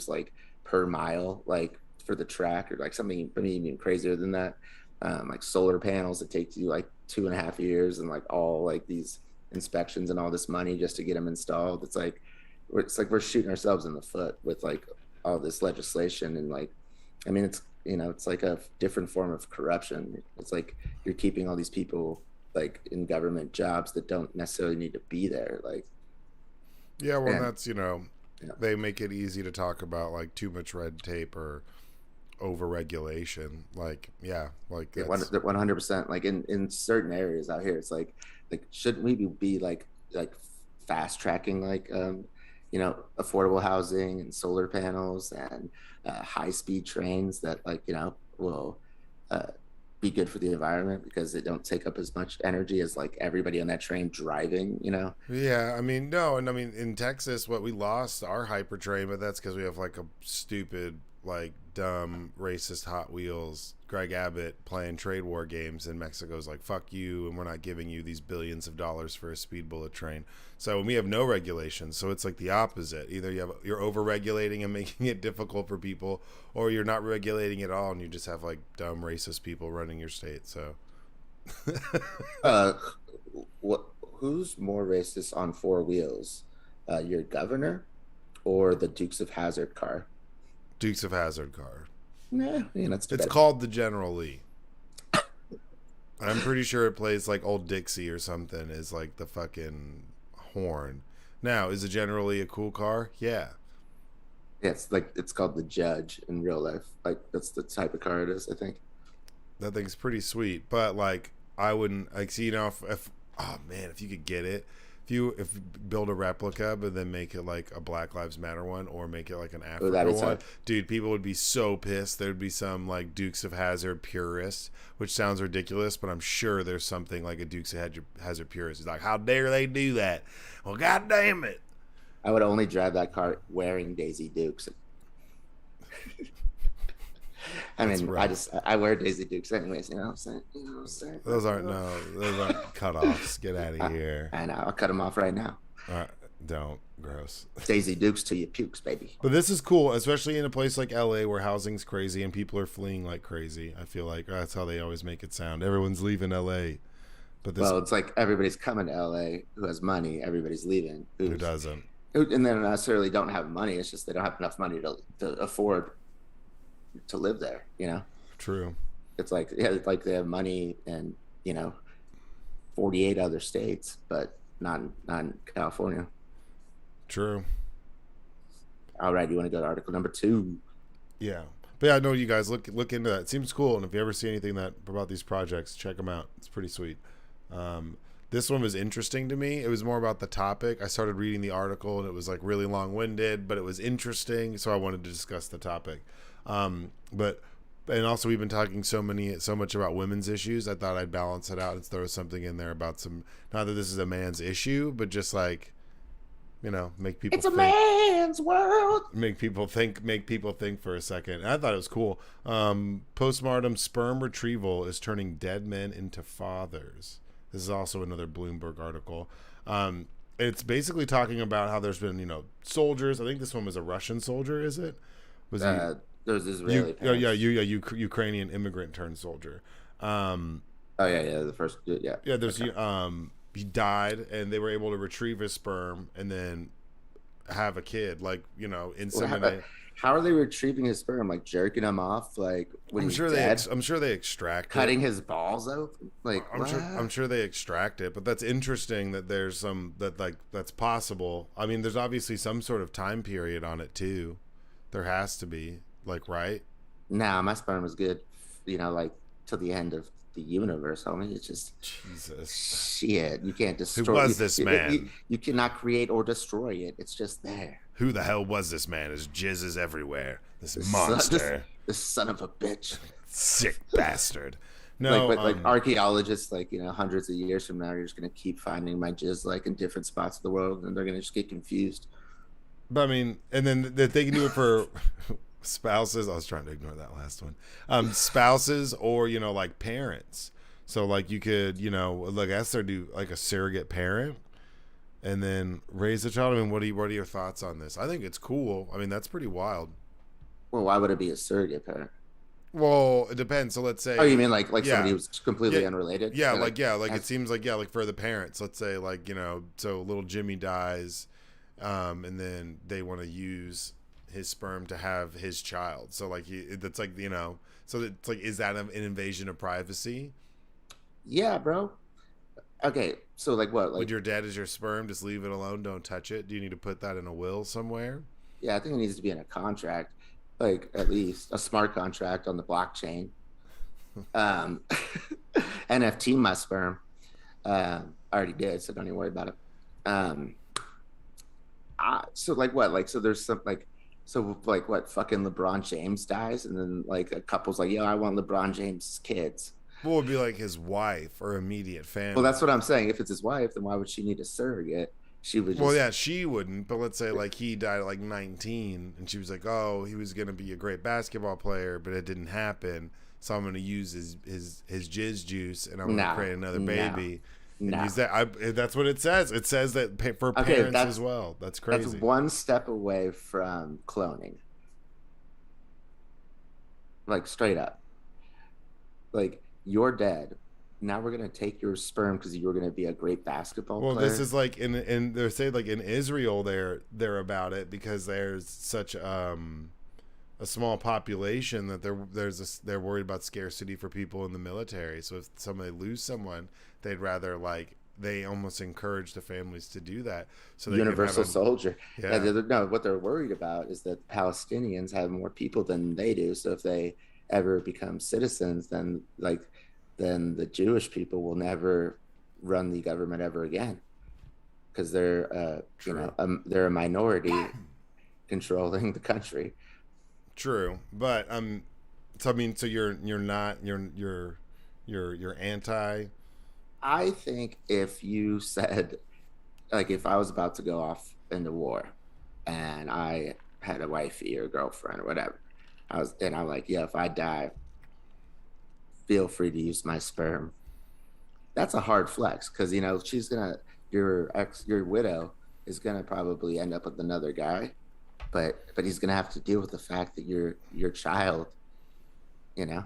like per mile, like for the track or like something even crazier than that. Like solar panels, it takes you like 2.5 years and like all like these inspections and all this money just to get them installed. It's like we're shooting ourselves in the foot with like all this legislation and like, I mean, it's like a different form of corruption. It's like you're keeping all these people like in government jobs that don't necessarily need to be there. Like, Yeah, well, and that's, you know, they make it easy to talk about like too much red tape or over regulation. Like, yeah, like yeah, that's 100%. Like in certain areas out here, it's like shouldn't we be like fast tracking like affordable housing and solar panels and high speed trains that like will uh, be good for the environment because they don't take up as much energy as like everybody on that train driving. Yeah, I mean, no, and I mean in Texas, what we lost our hyper train, but that's because we have like a stupid, like dumb, racist Hot Wheels Greg Abbott playing trade war games, and Mexico's like, "Fuck you," and we're not giving you these billions of dollars for a speed bullet train. So we have no regulations, so it's like the opposite. Either you're over regulating and making it difficult for people, or you're not regulating at all, and you just have like dumb racist people running your state. So. uh what who's more racist on four wheels, your governor or the Dukes of Hazard car? Dukes of Hazard car. Nah, that's It's better. called the General Lee. I'm pretty sure it plays like Old Dixie or something is like the fucking horn. Now, is the General Lee a cool car? Yeah. Yeah, it's called the Judge in real life. Like that's the type of car it is, I think. That thing's pretty sweet. But like I wouldn't like see if oh man, if you could get it. If you build a replica but then make it like a Black Lives Matter one or make it like an Oh, that Africa is one, hard. dude, people would be so pissed. There'd be some like Dukes of Hazard purist, which sounds ridiculous, but I'm sure there's something like a Dukes of Hazard purist. It's like, how dare they do that? Well, god damn it. I would only drive that car wearing Daisy Dukes. I That's mean, I rough. just I wear Daisy Dukes anyways. You know what I'm saying? You know what I'm saying? Those aren't no, those aren't cutoffs. Get out of I, here. I know. I'll cut them off right now. Uh, don't. Gross. Daisy Dukes to your pukes, baby. But this is cool, especially in a place like LA where housing's crazy and people are fleeing like crazy. I feel like that's how they always make it sound. Everyone's leaving LA, but this Well, it's like everybody's coming to LA who has money. Everybody's leaving who doesn't. and they don't necessarily don't have money. It's just they don't have enough money to afford to live there. True. It's like yeah, it's like they have money in you know 48 other states, but not in California. True. All right, you want to go to article number 2? Yeah. But yeah, I know you guys look into that. It seems cool, and if you ever see anything that about these projects, check them out. It's pretty sweet. This one was interesting to me. It was more about the topic. I started reading the article, and it was like really long-winded, but it was interesting, so I wanted to discuss the topic. But and also we've been talking so much about women's issues. I thought I'd balance it out and throw something in there about some, not that this is a man's issue, but just like make people It's a think. man's world. Make people think for a second. And I thought it was cool. Postmortem sperm retrieval is turning dead men into fathers. This is also another Bloomberg article. It's basically talking about how there's been soldiers. I think this one was a Russian soldier. Is it? Was he? Those Israeli Ukrainian immigrant turned soldier. Oh yeah, the first yeah. Yeah, there's Okay. he died, and they were able to retrieve his sperm and then have a kid, like Well, inseminate. how are they retrieving his sperm? Like jerking him off, like when he's dead, I'm sure they extract cutting it. his balls open. Like I'm what? sure I'm sure they extract it, but that's interesting that there's some that like that's possible. I mean, there's obviously some sort of time period on it too. There has to be, like, right? Nah, my sperm is good. Like till the end of the universe, homie. It's just Jesus. shit. You can't Who destroy. was this man? You cannot create or destroy it. It's just there. Who the hell was this man? His jizz is everywhere. This This monster. this son of a bitch. Sick bastard. Like, No, but like archaeologists, like hundreds of years from now, you're just gonna keep finding my jizz like in different spots of the world, and they're gonna just get confused. but I mean, and then that they can do it for spouses. I was trying to ignore that last one. Spouses or like parents. So like you could, like I guess do like a surrogate parent and then raise a child. I mean, what are your thoughts on this? I think it's cool. I mean, that's pretty wild. Well, why would it be a surrogate parent? Well, it depends. So let's Oh, you say, mean like somebody yeah, who's completely yeah, unrelated? yeah, Or like yeah, like it has seems like yeah, like for the parents. Let's say like so little Jimmy dies, and then they want to use his sperm to have his child. So like that's like so it's like is that an invasion of privacy? yeah, bro. Okay, so like what? Would Like your dad as your sperm? Just leave it alone. Don't touch it. Do you need to put that in a will somewhere? yeah, I think it needs to be in a contract, like at least a smart contract on the blockchain. Um, NFT my sperm. I already did, so don't even worry about it. Um, so like what? Like so there's some like so like what? Fucking LeBron James dies, and then like a couple's like, yo, I want LeBron James' kids. What would be like his wife or immediate Well, that's family? what I'm saying. If it's his wife, then why would she need a surrogate? She would Well, just yeah, she wouldn't. But let's say like he died at like 19, and she was like, "Oh, he was gonna be a great basketball player, but it didn't happen. So I'm gonna use his jizz juice, and I'm gonna no, create another no, baby, and no. use that." That's what it says. It says that for Okay, parents as well. That's that's crazy. one step away from cloning, like straight up. Like you're dead. Now we're gonna take your sperm because you're gonna be a great basketball Well, this player. is like in they're saying like in Israel they're about it because there's such a small population that they're worried about scarcity for people in the military. So if somebody lose someone, they'd rather like they almost encourage the families to do that so they can have Universal a soldier. Yeah, yeah no, what they're worried about is that Palestinians have more people than they do. So if they ever become citizens, then the Jewish people will never run the government ever again because true they're a minority controlling the country. true but so I mean so you're not you're anti. I think if you said like if I was about to go off into war and I had a wifey or girlfriend or whatever, I'm like, yeah, if I die, feel free to use my sperm. That's a hard flex because she's gonna your widow is gonna probably end up with another guy, but he's gonna have to deal with the fact that your child, you know,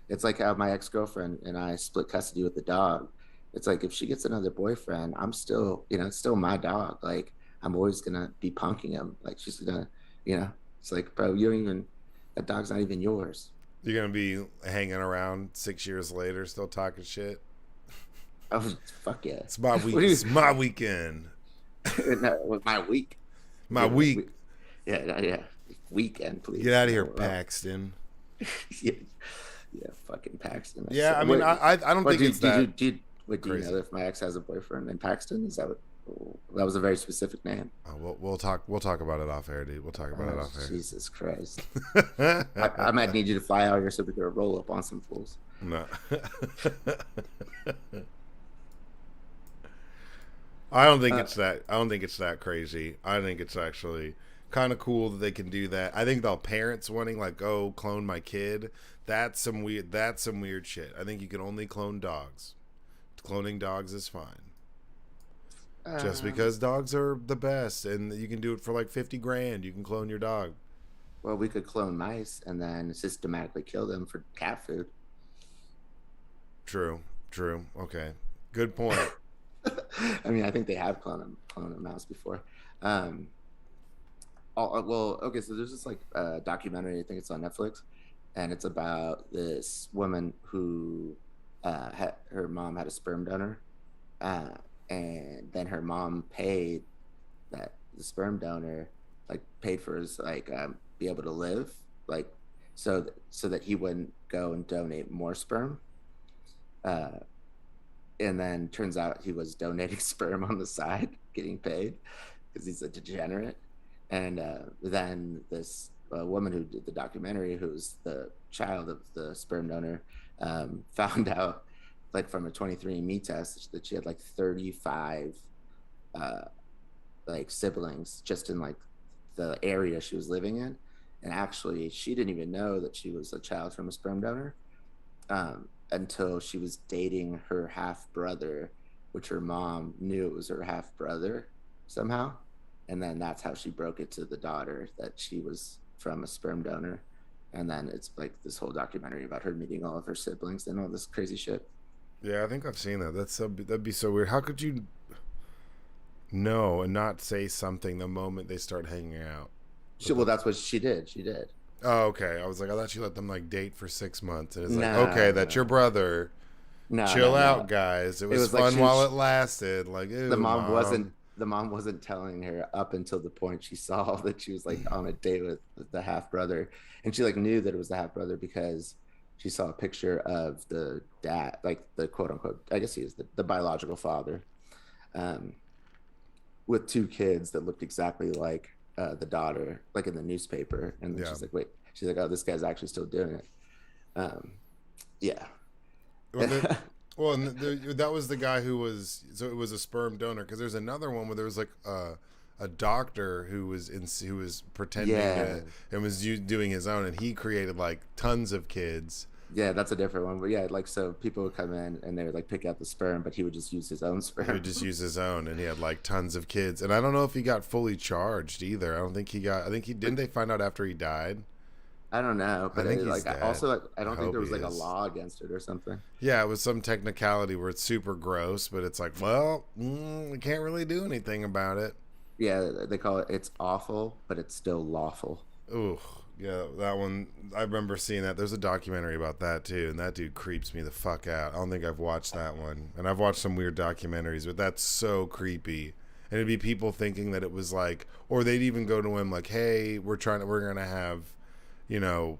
it's like how my ex girlfriend and I split custody with the dog. It's like if she gets another boyfriend, I'm still it's still my dog. Like I'm always gonna be punking him. Like she's gonna, it's like bro, you don't even that dog's not even yours. You're gonna be hanging around 6 years later still talking shit. Oh fuck yeah! It's my What week. do It's you? my weekend. No, with my week. My week. Yeah, yeah. Weekend, Get please. out of here, No, Paxton. yeah, yeah, fucking Paxton. Yeah, I mean, What? I don't What think do it's that do you know crazy. if my ex has a boyfriend named Paxton? Is that what? That was a very specific name. We'll talk about it off air, dude. We'll talk about it Oh, off Jesus Christ! air. I might need you to fly out here so we can roll up on some fools. No. I don't think Uh, it's that. I don't think it's that crazy. I think it's actually kind of cool that they can do that. I think the parents wanting like, oh, clone my kid. That's some weird. That's some weird shit. I think you can only clone dogs. Cloning dogs is fine. Just um, because dogs are the best, and you can do it for like 50 grand. You can clone your dog. well, we could clone mice and then systematically kill them for cat food. True. True. Okay. Good point. I mean, I think they have cloned a mouse before. Um, well, okay, so there's this like documentary. I think it's on Netflix, and it's about this woman who her mom had a sperm donor, uh, and then her mom paid that the sperm donor like paid for his like be able to live like so that he wouldn't go and donate more sperm. Uh, and then turns out he was donating sperm on the side, getting paid because he's a degenerate. And then this woman who did the documentary, who's the child of the sperm donor, found out, like from a 23andMe test, that she had like 35 uh, like siblings just in like the area she was living in. And actually, she didn't even know that she was a child from a sperm donor. until she was dating her half brother, which her mom knew it was her half brother somehow. And then that's how she broke it to the daughter that she was from a sperm donor. And then it's like this whole documentary about her meeting all of her siblings and all this crazy shit. Yeah, I think I've seen that. That'd be so weird. How could you know and not say something the moment they start hanging out? Well, that's what she did. She did. Oh, okay. I was like, I thought you let them like date for 6 months, and it's like, okay, No, that's your brother. no, Chill no, out, no. guys. It It was was like fun while it lasted. Like, the ew, mom wasn't mom. the mom wasn't telling her up until the point she saw that she was like on a date with the half brother, and she like knew that it was the half brother because she saw a picture of the dad, like the quote unquote, I guess he is the biological father, um, with two kids that looked exactly like the daughter, like in the newspaper. And then Yeah. she's like, wait, she's like, oh, this guy's actually still doing it. Um, yeah. Well, and that was the guy who was. So it was a sperm donor because there's another one where there was like a doctor who was pretending Yeah. to and was doing his own, and he created like tons of kids. Yeah, that's a different one. But yeah, like so people would come in and they would like pick out the sperm, but he would just use his own He would sperm. just use his own, and he had like tons of kids. And I don't know if he got fully charged either. I don't think he got. I think he didn't. They find out after he died. I don't know, I but think it, he's like dead. also I I don't think hope there he was like a is. law against it or something. Yeah, it was some technicality where it's super gross, but it's like, well, we can't really do anything about it. Yeah, they call it it's awful, but it's still lawful. Ooh, yeah, that one. I remember seeing that. There's a documentary about that too, and that dude creeps me the fuck out. I don't think I've watched that one, and I've watched some weird documentaries, but that's so creepy. And it'd be people thinking that it was like, or they'd even go to him like, "Hey, we're gonna have, you know,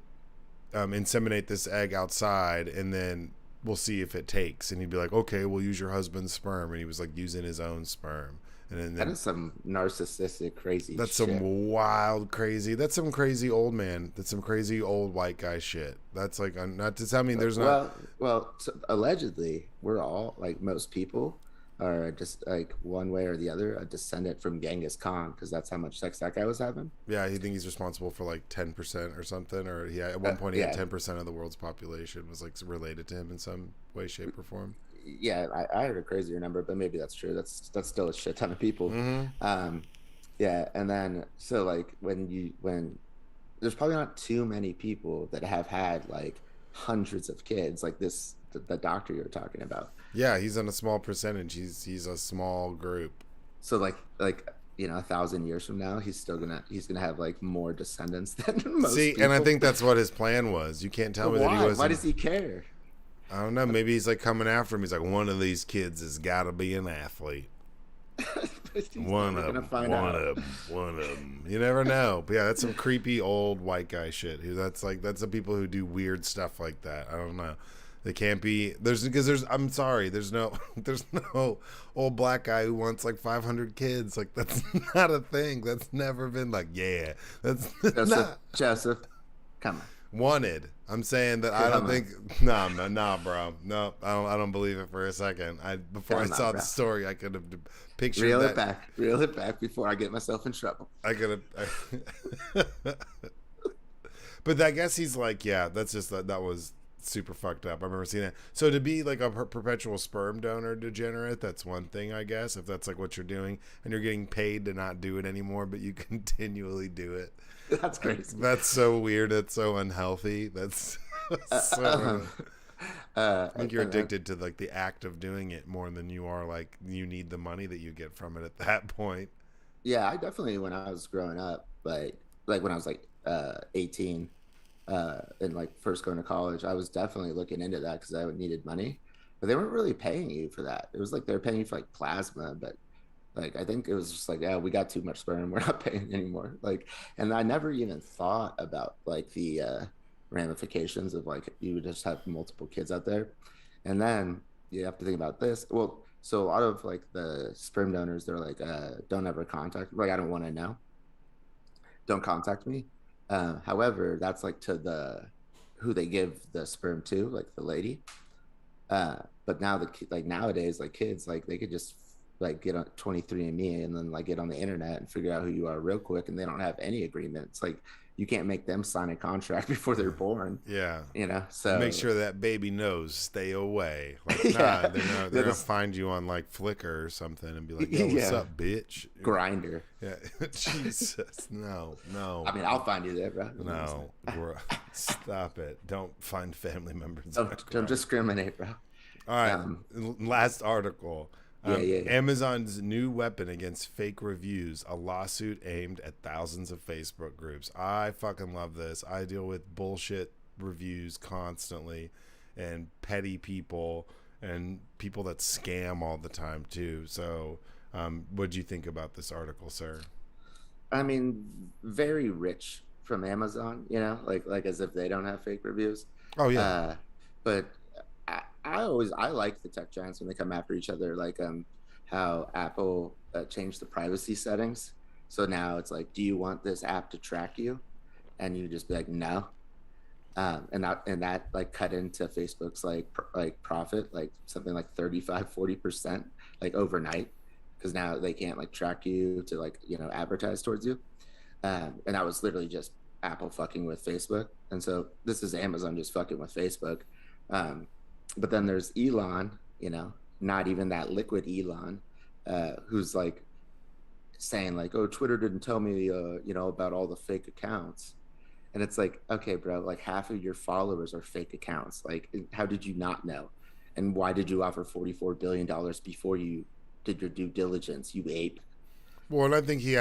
inseminate this egg outside, and then we'll see if it takes." And he'd be like, "Okay, we'll use your husband's sperm," and he was like using his own sperm, and That then is some narcissistic, crazy that's shit. some wild, crazy. That's some crazy old man. That's some crazy old white guy shit. That's like not to. I mean, there's not. Well, so allegedly, we're all like most people are just like one way or the other a descendant from Genghis Khan because that's how much sex that guy was having. Yeah, he think he's responsible for like 10% or something, or he at one point he had Yeah, 10% of the world's population was like related to him in some way, shape, or form. yeah, I heard a crazier number, but maybe that's true. That's still a shit ton of people. Mm-hmm. Um, yeah, and then so like when there's probably not too many people that have had like hundreds of kids like this the doctor you're talking about. Yeah, he's on a small percentage. He's a small group. So like 1,000 years from now, he's gonna have like more descendants than most See, and I people. think that's what his plan was. You can't tell But me that he why? Why wasn't. does he care? I don't know. Maybe he's like coming after him. He's like, one of these kids has got to be an athlete. He's One never of gonna them. find One out. of them. One of them. You never know. But yeah, that's some creepy old white guy shit. Who that's the people who do weird stuff like that. I don't know. They can't be there's I'm sorry, there's no there's no old black guy who wants like 500 kids. Like that's not a thing. That's never been like, yeah. That's Joseph, not Joseph, come wanted. I'm saying that I don't Come on. think nah, bro. No, I don't believe it for a second. Before I Come on, saw bro. the story, I could have pictured Reel that. reel it back before I get myself in trouble. I could have But I guess he's like, yeah, that's just that was super fucked up. I remember seeing that. So to be like a perpetual sperm donor degenerate, that's one thing, I guess, if that's like what you're doing and you're getting paid to not do it anymore, but you continually do it. That's crazy. That's so weird. That's so unhealthy. That's so. Um, I think you're and addicted to like the act of doing it more than you are like you need the money that you get from it at that point. yeah, I definitely when I was growing up, like when I was like 18, and like first going to college, I was definitely looking into that because I needed money, but they weren't really paying you for that. It was like they were paying you for like plasma, but like I think it was just like, yeah, we got too much sperm, we're not paying anymore. Like, and I never even thought about like the ramifications of like you would just have multiple kids out there, and then you have to think about this. Well, so a lot of like the sperm donors, they're like, don't ever contact, like I don't want to know, don't contact me. However, that's like to the who they give the sperm to, like the lady. But now like nowadays, like kids, like they could just like get on 23andMe and then like get on the internet and figure out who you are real quick, and they don't have any agreement. It's like you can't make them sign a contract before they're born. Yeah. You know, Make so sure that baby knows stay away. Like, nah, yeah, they're yeah, gonna this, find you on like Flickr or something and be like, "Yo, what's yeah, up, bitch?" grinder. Yeah, Jesus, no, no, I mean, I'll find you there, bro. You know what I'm no. Stop it! Don't find family members. saying? Don't discriminate, bro. All right, Um, last article. yeah, yeah, yeah. Amazon's new weapon against fake reviews, a lawsuit aimed at thousands of Facebook groups. I fucking love this. I deal with bullshit reviews constantly and petty people and people that scam all the time too. So, what do you think about this article, sir? I mean, very rich from Amazon, you know, like as if they don't have fake reviews. Oh, yeah. Uh, but I like the tech giants when they come after each other, like how Apple changed the privacy settings. So now it's like, do you want this app to track you? And you just be like, no. And that like cut into Facebook's like profit, like something like 35-40% like overnight, because now they can't like track you to like, you know, advertise towards you. And that was literally just Apple fucking with Facebook. And so this is Amazon just fucking with Facebook. Um, but then there's Elon, you know, not even that liquid Elon, who's like saying like, oh, Twitter didn't tell me, you know, about all the fake accounts. And it's like, okay, bro, like half of your followers are fake accounts. Like, how did you not know? And why did you offer $44 billion before you did your due diligence, you ape? Well, and I think they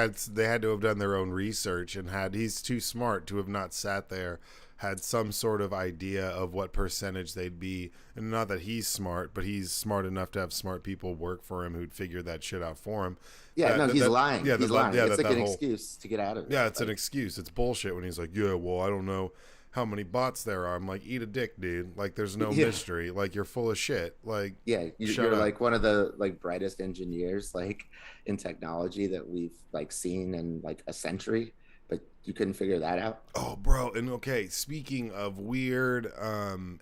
had to have done their own research and he's too smart to have not sat there, had some sort of idea of what percentage they'd be. And not that he's smart, but he's smart enough to have smart people work for him who'd figure that shit out for him. Yeah, no, he's lying. Yeah, He's lying. yeah, It's like that an whole, excuse to get out of it. yeah, it's Like, an excuse. It's bullshit when he's like, yeah, well, I don't know how many bots there are. I'm like, eat a dick, dude. Like, there's no yeah, mystery. Like, you're full of shit. Like, yeah, shut you're up. like one of the like brightest engineers like in technology that we've like seen in like a century, but you couldn't figure that out. Oh, bro. And okay, speaking of weird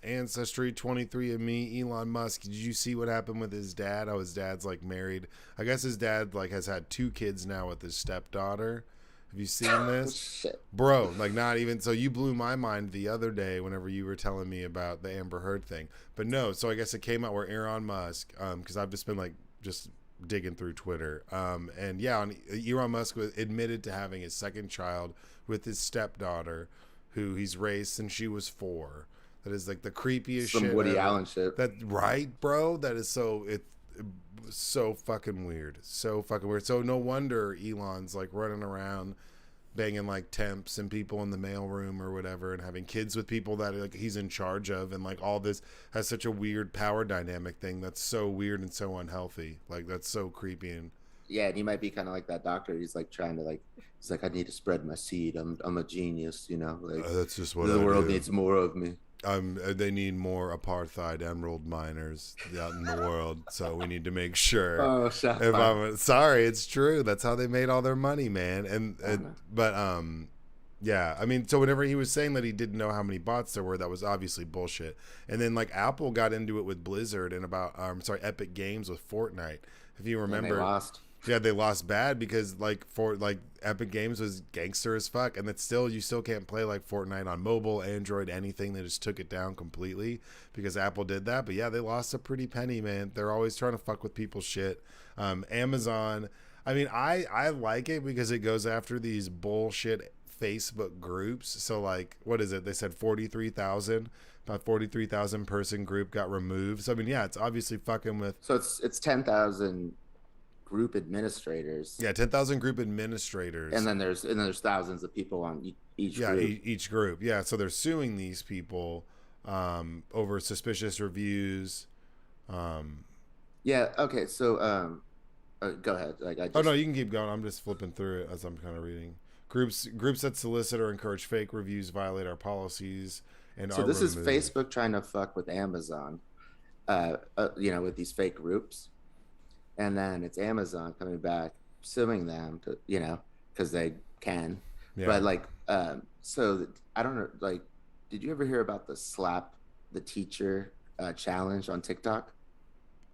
ancestry, 23andMe, Elon Musk, did you see what happened with his dad? How his dad's like married? I guess his dad like has had 2 kids now with his stepdaughter. Have you seen this? Shit. Bro, like not even so you blew my mind the other day whenever you were telling me about the Amber Heard thing. But no, so I guess it came out where Elon Musk, because I've just been like just digging through Twitter. And yeah, Elon Musk admitted to having his second child with his stepdaughter, who he's raised since she was 4. That is like the creepiest Some shit Woody ever. Allen shit. That right, bro? That is so fucking weird. So fucking weird. So no wonder Elon's like running around banging like temps and people in the mailroom or whatever and having kids with people that like he's in charge of, and like all this has such a weird power dynamic thing that's so weird and so unhealthy. Like that's so creepy. And Yeah, and he might be kind of like that doctor. He's like trying to like, he's like, I need to spread my seed. I'm a genius, you know. Like that's just what the I world do. needs more of me. They need more apartheid emerald miners out in the world, so we need to make sure. Oh, shut If up. I'm sorry, it's true. That's how they made all their money, man. But yeah. I mean, so whenever he was saying that he didn't know how many bots there were, that was obviously bullshit. And then like Apple got into it with Blizzard and about Epic Games with Fortnite. If you And they remember, lost. yeah, they lost bad because Epic Games was gangster as fuck, and that's still you still can't play like Fortnite on mobile, Android, anything. They just took it down completely because Apple did that. But yeah, they lost a pretty penny, man. They're always trying to fuck with people's shit. Amazon, I mean, I like it because it goes after these bullshit Facebook groups. So like, what is it? They said 43,000. About 43,000 person group got removed. So I mean, yeah, it's obviously fucking with. So it's 10,000 group administrators. Yeah, 10,000 group administrators. And then there's thousands of people on each Yeah, group. each group. Yeah, so they're suing these people over suspicious reviews. Yeah. Okay. So go ahead. Like I just. Oh no, you can keep going. I'm just flipping through it as I'm kind of reading. Groups that solicit or encourage fake reviews violate our policies and So are this is removed. Facebook trying to fuck with Amazon, you know, with these fake groups, and then it's Amazon coming back suing them to, you know, because they can. Yeah. But like, I don't know. Like, did you ever hear about the slap the teacher challenge on TikTok?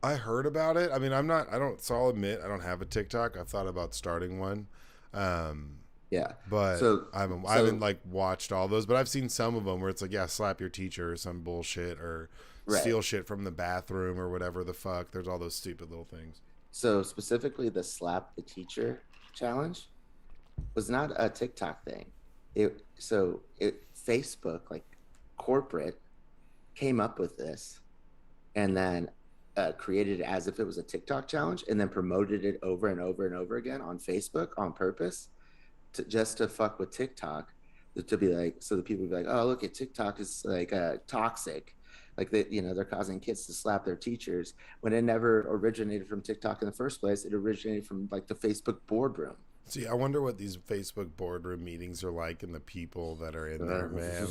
I heard about it. I mean, I don't. So I'll admit I don't have a TikTok. I've thought about starting one. Yeah. But So I haven't so like watched all those, but I've seen some of them where it's like, yeah, slap your teacher or some bullshit, or right. steal shit from the bathroom or whatever the fuck. There's all those stupid little things. So specifically, the slap the teacher challenge was not a TikTok thing. It Facebook, like corporate, came up with this and then created it as if it was a TikTok challenge, and then promoted it over and over and over again on Facebook on purpose, just to fuck with TikTok, to be like, so the people would be like, oh, look at TikTok is like toxic, like they, they're causing kids to slap their teachers, when it never originated from TikTok in the first place. It originated from like the Facebook boardroom. See, I wonder what these Facebook boardroom meetings are like and the people that are in there, man.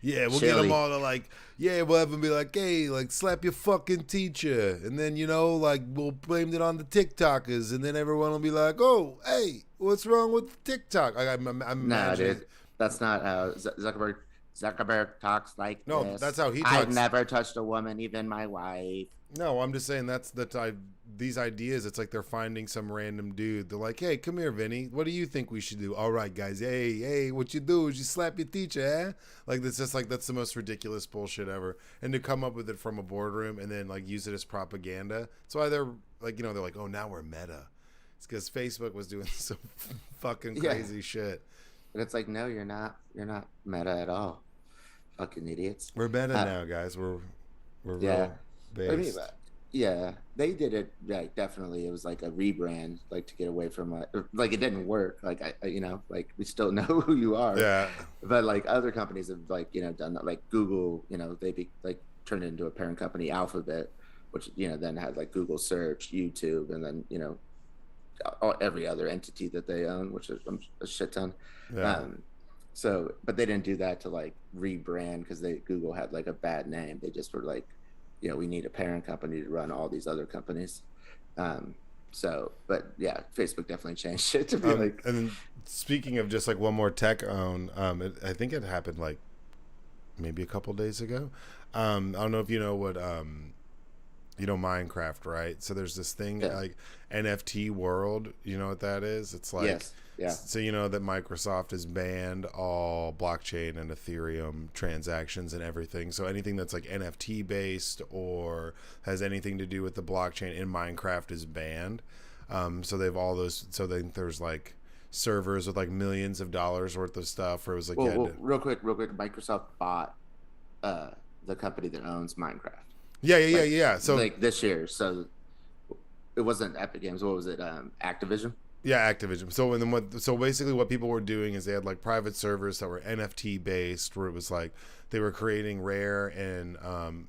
Yeah, we'll get them Chili. all to like, yeah, we'll have them be like, hey, like, slap your fucking teacher. And then, like, we'll blame it on the TikTokers. And then everyone will be like, oh, hey, what's wrong with TikTok? Like, I'm No, imagining. dude, that's not how Zuckerberg talks like No, that's this. how he I've talks. never touched a woman, even my wife. No, I'm just saying that's the type. These ideas, it's like they're finding some random dude. They're like, "Hey, come here, Vinny. What do you think we should do?" All right, guys. Hey, what you do is you slap your teacher, eh? Like that's just like that's the most ridiculous bullshit ever. And to come up with it from a boardroom and then like use it as propaganda. That's why they're like, they're like, "Oh, now we're meta." It's because Facebook was doing some fucking Yeah, crazy shit. but it's like, no, you're not. You're not meta at all. Fucking idiots. We're meta Uh, now, guys. We're yeah, real I mean, based. yeah, they did it. Like, definitely, it was like a rebrand, like to get away from like it didn't work. Like like we still know who you are, Yeah, but like other companies have like done that. Like Google, they be like turned it into a parent company, Alphabet, which then had like Google Search, YouTube, and then every other entity that they own, which is a shit ton. yeah. Um, but they didn't do that to like rebrand because Google had like a bad name. They just were like, we need a parent company to run all these other companies. Um, but yeah, Facebook definitely changed it to be like, And then speaking of just like one more tech own, I think it happened like maybe a couple days ago. I don't know if you know what Minecraft, right? So there's this thing yeah, like NFT world. You know what that is? It's like, yes, yeah, so you know that Microsoft has banned all blockchain and Ethereum transactions and everything. So anything that's like NFT based or has anything to do with the blockchain in Minecraft is banned. So they've all those. So then there's like servers with like millions of dollars worth of stuff where it was like you had well, to, real quick, Microsoft bought uh the company that owns Minecraft like yeah. So this year. So it wasn't Epic Games. What was it? Activision. yeah, Activision. So and then so basically what people were doing is they had like private servers that were NFT based, where it was like they were creating rare and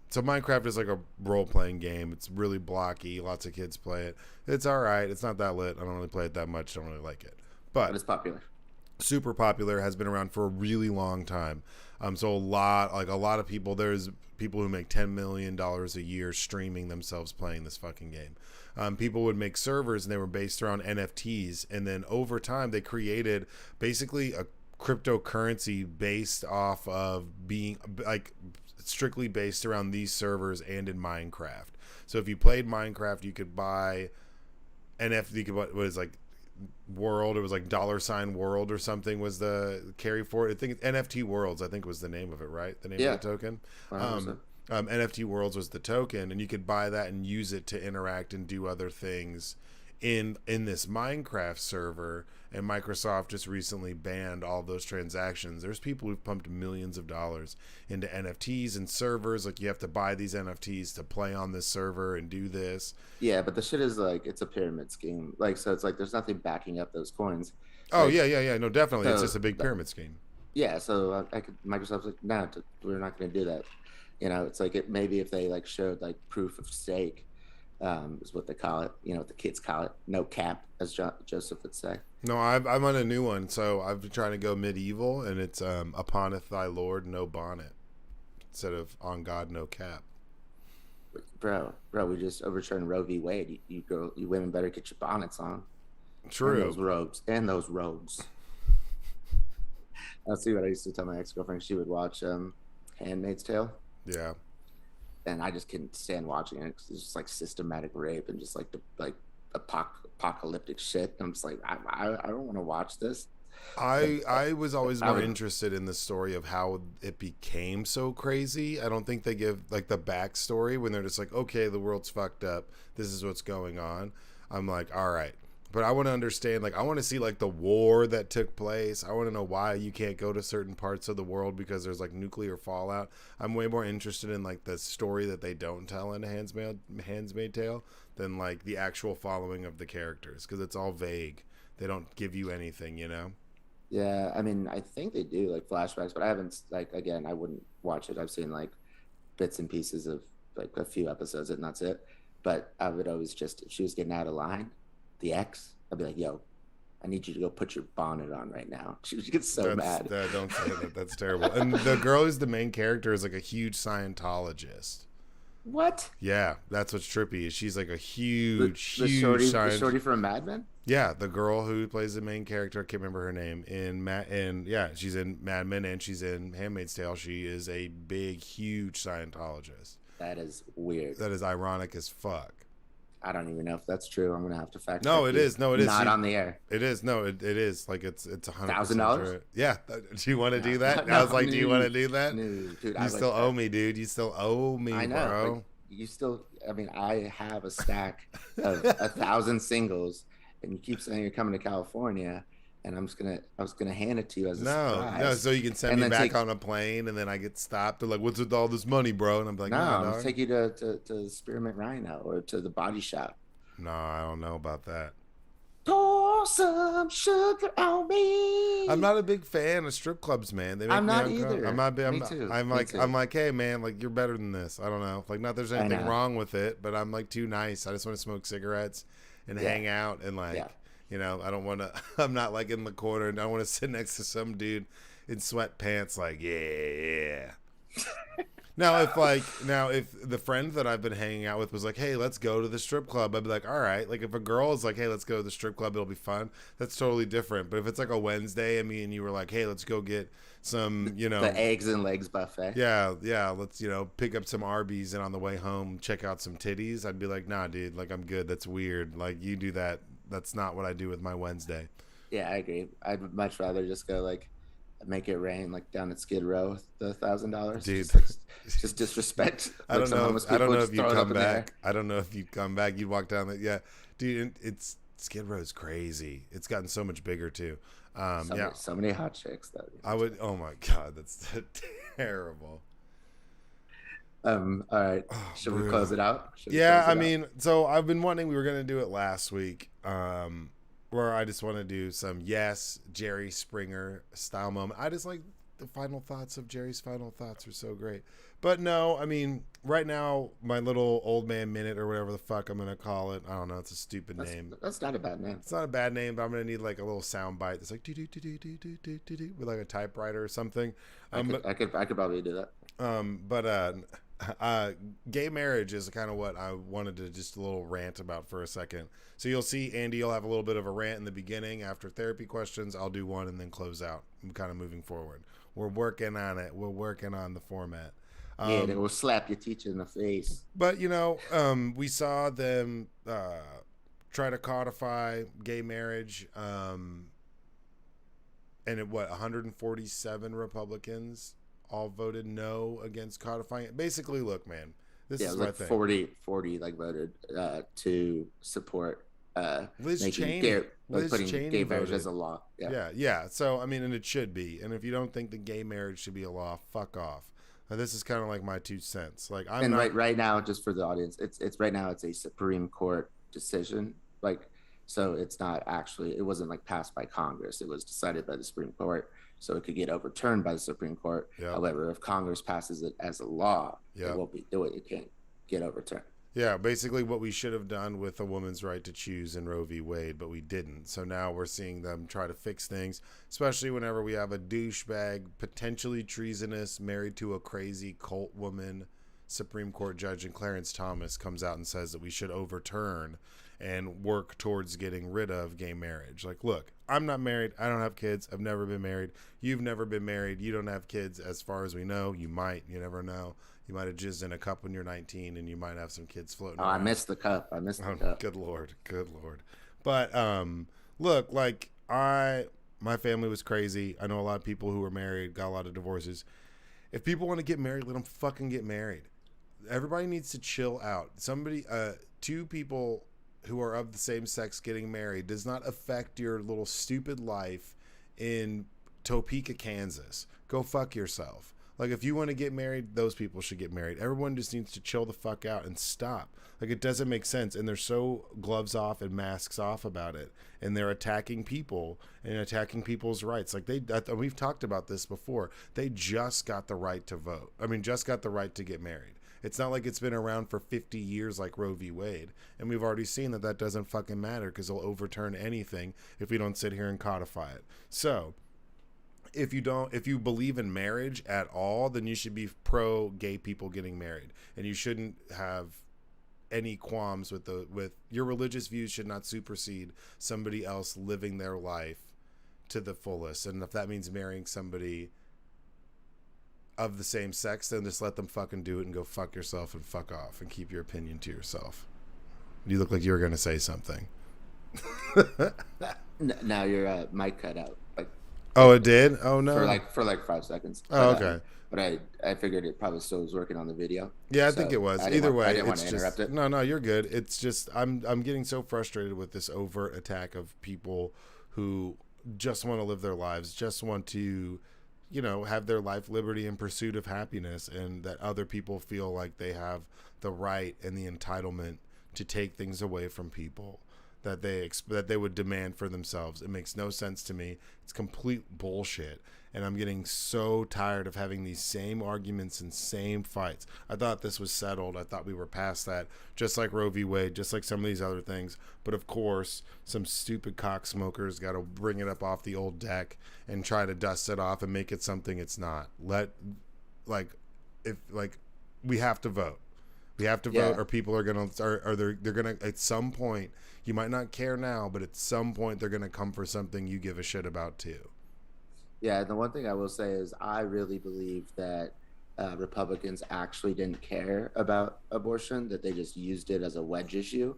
so Minecraft is like a role playing game. It's really blocky. Lots of kids play it. It's all right. It's not that lit. I don't really play it that much. Don't really like it, But but it's popular. super popular, has been around for a really long time. So a lot of people, there's people who make $10 million a year streaming themselves playing this fucking game. People would make servers and they were based around NFTs, and then over time they created basically a cryptocurrency based off of being like strictly based around these servers and in Minecraft. So if you played Minecraft, you could buy NFT. What is like world, it was like $world or something was the carry for it. I think NFT worlds, I think was the name of it, right? The name Yeah, of the token. 100%. NFT worlds was the token, and you could buy that and use it to interact and do other things in this Minecraft server. And Microsoft just recently banned all those transactions. There's people who've pumped millions of dollars into NFTs and servers. Like you have to buy these NFTs to play on this server and do this. Yeah, but the shit is like it's a pyramid scheme. Like, so it's like there's nothing backing up those coins. Oh Like, yeah. No, definitely, it's just so a big pyramid scheme. yeah, so I could Microsoft's like, no, we're not going to do that. It's like it maybe if they like showed like proof of stake, is what they call it. What the kids call it, no cap, as Joseph would say. No, I'm on a new one, so I've been trying to go medieval, and it's "Uponeth thy Lord, no bonnet," instead of "On God, no cap." Bro, we just overturned Roe v. Wade. You women better get your bonnets on and True. those robes and those robes. I'll see what I used to tell my ex girlfriend. She would watch Handmaid's Tale, Yeah. and I just couldn't stand watching it because it's just like systematic rape and just like the like apocalyptic shit. I'm just like, I don't want to watch this. I was always I more would. interested in the story of how it became so crazy. I don't think they give like the backstory when they're just like, okay, the world's fucked up. This is what's going on. I'm like, all right. But I want to understand, like, I want to see, like, the war that took place. I want to know why you can't go to certain parts of the world because there's, like, nuclear fallout. I'm way more interested in, like, the story that they don't tell in Handmaid's Tale than, like, the actual following of the characters because it's all vague. They don't give you anything, you know? Yeah, I mean, I think they do like flashbacks, but I haven't like again, I wouldn't watch it. I've seen like bits and pieces of like a few episodes and that's it. But I would always just if she was getting out of line, the ex, I'd be like, yo, I need you to go put your bonnet on right now. She gets so mad. Don't say that. That's terrible. And the girl who's the main character is, like, a huge Scientologist. What? Yeah, that's what's trippy. Is she's like a The huge, the huge shorty the science. shorty from Mad Men? Yeah, the girl who plays the main character, I can't remember her name in and yeah, she's in Mad Men and she's in Handmaid's Tale. She is a big, huge Scientologist. That is weird. That is ironic as fuck. I don't even know if that's true. I'm gonna have to fact No, check it you. is. No, it is. Not on the air. It is. No, it is. Like it's 100% $1,000? true. Yeah. Do you want to do that? No, I was like, do you want to no, do that? no, dude. You still owe me, dude. You still owe me, I know. bro. Like, you still. I mean, I have a stack of 1,000 singles, and you keep saying you're coming to California, and I was gonna hand it to you as a surprise. No. So you can send And me then back on a plane, and then I get stopped. They're like, "What's with all this money, bro?" And I'm like, No, "No, I'm dog. gonna take you to Spearmint Rhino or to the body shop. No, I don't know about that." Pour some sugar on I'm me. not a big fan of strip clubs, man. They make I'm me not uncomfortable. either. I'm not. Me too. I'm Me like. too. I'm like, hey, man, like you're better than this. I don't know. Like, not there's I anything know. wrong with it, but I'm like too nice. I just want to smoke cigarettes and Yeah. hang out and like, Yeah. I don't want to. I'm not like in the corner and I want to sit next to some dude in sweatpants. Like, yeah. Now if the friend that I've been hanging out with was like, hey, let's go to the strip club, I'd be like, all right. Like if a girl is like, hey, let's go to the strip club, it'll be fun. That's totally different. But if it's like a Wednesday and me and you were like, hey, let's go get some, The eggs and legs buffet. yeah, let's, pick up some Arby's and on the way home check out some titties. I'd be like, nah, dude, like I'm good. That's weird. Like you do that. That's not what I do with my Wednesday. Yeah, I agree. I'd much rather just go like make it rain like down at Skid Row with the $1,000. Dude. Just, like, just disrespect. I like don't some know. homeless I don't people know just if you'd throw it up come in the air. back. I don't know if you'd come back. You'd walk down that. Yeah, dude. It's Skid Row's crazy. It's gotten so much bigger too. Yeah, So many hot chicks that. I would. Oh my god, that's terrible. All right. Oh, Should we brutal. close it out? Should we Yeah, close it I out? mean, so I've been wanting. We were gonna do it last week. Where I just want to do some Jerry Springer style moment. I just like the final thoughts of Jerry's final thoughts are so great. But no, I mean, right now my little old man minute or whatever the fuck I'm gonna call it. I don't know. It's a stupid name. That's not a bad name. It's not a bad name, but I'm gonna need like a little sound bite that's like do do do do do do do do do with like a typewriter or something. I could probably do that. Gay marriage is kind of what I wanted to just a little rant about for a second. So you'll see Andy, you'll have a little bit of a rant in the beginning. After therapy questions, I'll do one and then close out. I'm kind of moving forward. We're working on it. We're working on the format. Yeah, they will slap your teacher in the face. But we saw them try to codify gay marriage, and 147 Republicans all voted no against codifying it. Basically, look, man, this Yeah, is it was my like thing. 40 like voted to support Liz making Cheney, gay, like Liz putting Cheney gay marriage voted. as a law. Yeah. Yeah. So I mean, and it should be. And if you don't think the gay marriage should be a law, fuck off. Now, this is kind of like my 2 cents. Like I'm And not right now, just for the audience, it's right now it's a Supreme Court decision. Like, so it's not actually, it wasn't like passed by Congress. It was decided by the Supreme Court, so it could get overturned by the Supreme Court. Yeah. However, if Congress passes it as a law, Yeah. it won't be do it. It can't get overturned. Yeah, basically what we should have done with a woman's right to choose in Roe v. Wade, but we didn't. So now we're seeing them try to fix things, especially whenever we have a douchebag, potentially treasonous, married to a crazy cult woman Supreme Court judge, and Clarence Thomas comes out and says that we should overturn and work towards getting rid of gay marriage. Like, look, I'm not married. I don't have kids. I've never been married. You've never been married. You don't have kids as far as we know. You might. You never know. You might have jizzed in a cup when you're 19 and you might have some kids floating Oh, I around. missed the cup. I missed the Oh, cup. good lord. But look, like My family was crazy. I know a lot of people who were married, got a lot of divorces. If people want to get married, let them fucking get married. Everybody needs to chill out. Two people who are of the same sex getting married does not affect your little stupid life in Topeka, Kansas. Go fuck yourself. Like, if you want to get married, those people should get married. Everyone just needs to chill the fuck out and stop. Like, it doesn't make sense. And they're so gloves off and masks off about it. And they're attacking people and attacking people's rights. Like, we've talked about this before. They just got the right to vote. I mean, just got the right to get married. It's not like it's been around for 50 years like Roe v. Wade. And we've already seen that doesn't fucking matter because they'll overturn anything if we don't sit here and codify it. So, if you believe in marriage at all, then you should be pro gay people getting married, and you shouldn't have any qualms with your religious views should not supersede somebody else living their life to the fullest. And if that means marrying somebody of the same sex, then just let them fucking do it and go fuck yourself and fuck off and keep your opinion to yourself. You look like you were going to say something. Now your mic cut out. Oh, it did? Oh, no. For like 5 seconds. Oh, okay. But I figured it probably still was working on the video. Yeah, I think it was. Either way, I didn't want to interrupt it. No, you're good. It's just I'm getting so frustrated with this overt attack of people who just want to live their lives, just want to, have their life, liberty, and pursuit of happiness, and that other people feel like they have the right and the entitlement to take things away from people that they would demand for themselves. It makes no sense to me. It's complete bullshit. And I'm getting so tired of having these same arguments and same fights. I thought this was settled. I thought we were past that, just like Roe v. Wade, just like some of these other things. But of course, some stupid cocksmokers got to bring it up off the old deck and try to dust it off and make it something it's not. We have to vote. We have to vote, or people are gonna, they're gonna, at some point. You might not care now, but at some point they're gonna come for something you give a shit about too. Yeah, the one thing I will say is I really believe that Republicans actually didn't care about abortion; that they just used it as a wedge issue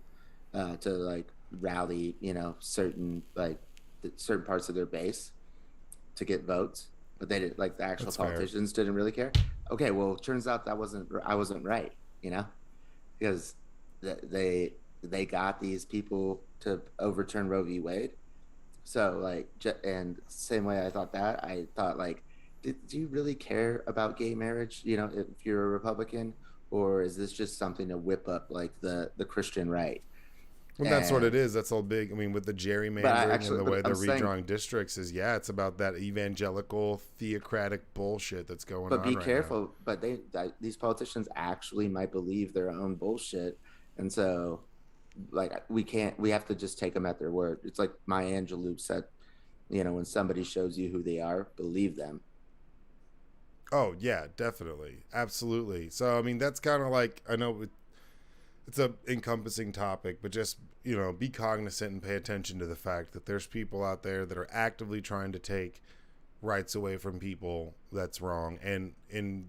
to rally, certain parts of their base to get votes. But they didn't, the actual That's politicians didn't really care. Okay, well, it turns out I wasn't right, because they got these people to overturn Roe v. Wade. So and same way I thought, do you really care about gay marriage? If you're a Republican, or is this just something to whip up the Christian right? Well, that's what it is. That's all big. I mean, with the gerrymandering and the way they're redrawing districts it's about that evangelical theocratic bullshit that's going on. But be careful. Now. But these politicians actually might believe their own bullshit, and so we have to just take them at their word. It's like Maya Angelou said, when somebody shows you who they are, believe them. Oh yeah, definitely, absolutely. So I mean, that's kind of I know it's a encompassing topic, but just be cognizant and pay attention to the fact that there's people out there that are actively trying to take rights away from people. That's wrong, and in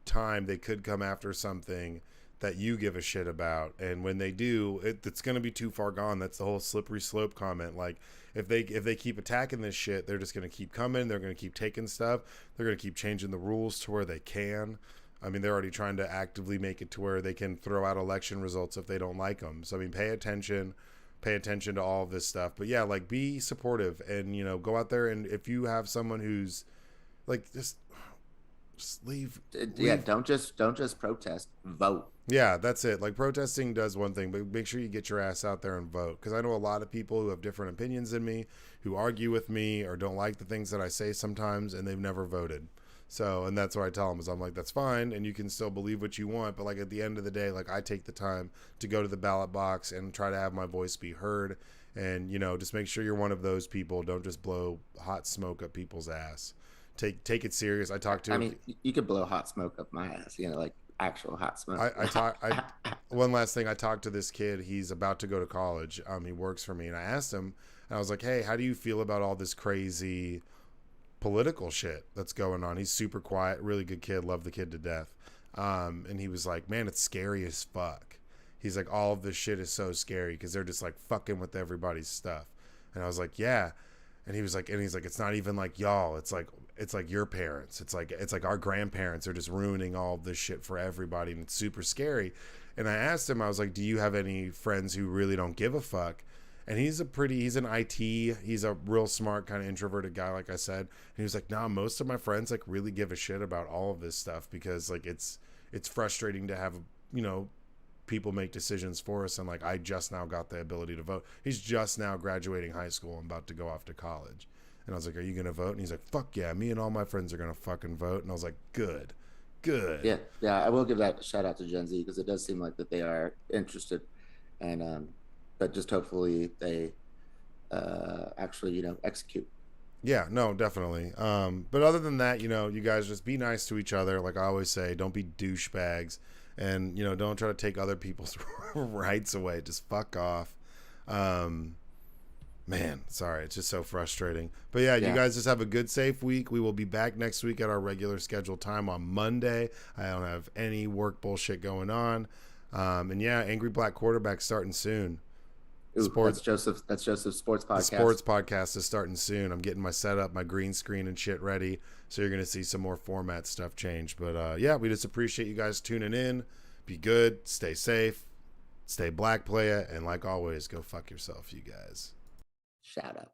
time they could come after something that you give a shit about, and when they do, it's going to be too far gone. That's the whole slippery slope comment. If they keep attacking this shit, they're just going to keep coming. They're going to keep taking stuff. They're going to keep changing the rules to where they can. I mean, they're already trying to actively make it to where they can throw out election results if they don't like them. So I mean, pay attention to all of this stuff. But yeah, be supportive and go out there, and if you have someone who's just leave. Yeah, don't just protest, vote. Yeah, that's it. Protesting does one thing, but make sure you get your ass out there and vote. Because I know a lot of people who have different opinions than me, who argue with me or don't like the things that I say sometimes, and they've never voted. So, and that's what I tell them is I'm that's fine, and you can still believe what you want, but at the end of the day, I take the time to go to the ballot box and try to have my voice be heard, and just make sure you're one of those people. Don't just blow hot smoke up people's ass. Take it serious. I mean, you could blow hot smoke up my ass, actual hot smoke. One last thing. I talked to this kid. He's about to go to college. He works for me, and I asked him, and I was like, "Hey, how do you feel about all this crazy political shit that's going on?" He's super quiet, really good kid, love the kid to death. And he was like, "Man, it's scary as fuck." He's like, "All of this shit is so scary because they're just fucking with everybody's stuff." And I was like, "Yeah." And he's like, it's not even like y'all. It's like your parents. It's like our grandparents are just ruining all this shit for everybody, and it's super scary. And I asked him, I was like, do you have any friends who really don't give a fuck? And he's an IT, he's a real smart kind of introverted guy, like I said. And he was like, nah, most of my friends like really give a shit about all of this stuff because like it's frustrating to have, you know, people make decisions for us. And like, I just now got the ability to vote. He's just now graduating high school and about to go off to college. And I was like, are you going to vote? And he's like, fuck yeah, me and all my friends are going to fucking vote. And I was like, good, good. Yeah, yeah, I will give that shout out to Gen Z because it does seem like that they are interested, and but just hopefully they actually execute. Yeah, no, definitely. But other than that, you know, you guys just be nice to each other. Like I always say, don't be douchebags, and you know, don't try to take other people's rights away. Just fuck off. Um, Man, sorry, it's just so frustrating. But yeah, you Yeah, guys just have a good, safe week. We will be back next week at our regular scheduled time on Monday. I don't have any work bullshit going on. And yeah, Angry Black Quarterback starting soon. ooh, Sports That's Joseph Sports The Podcast. sports podcast is starting soon. I'm getting my setup, my green screen and shit ready. So you're gonna see some more format stuff change. But yeah, we just appreciate you guys tuning in. Be good, stay safe, stay black playa, and like always, go fuck yourself, you guys. Shout out.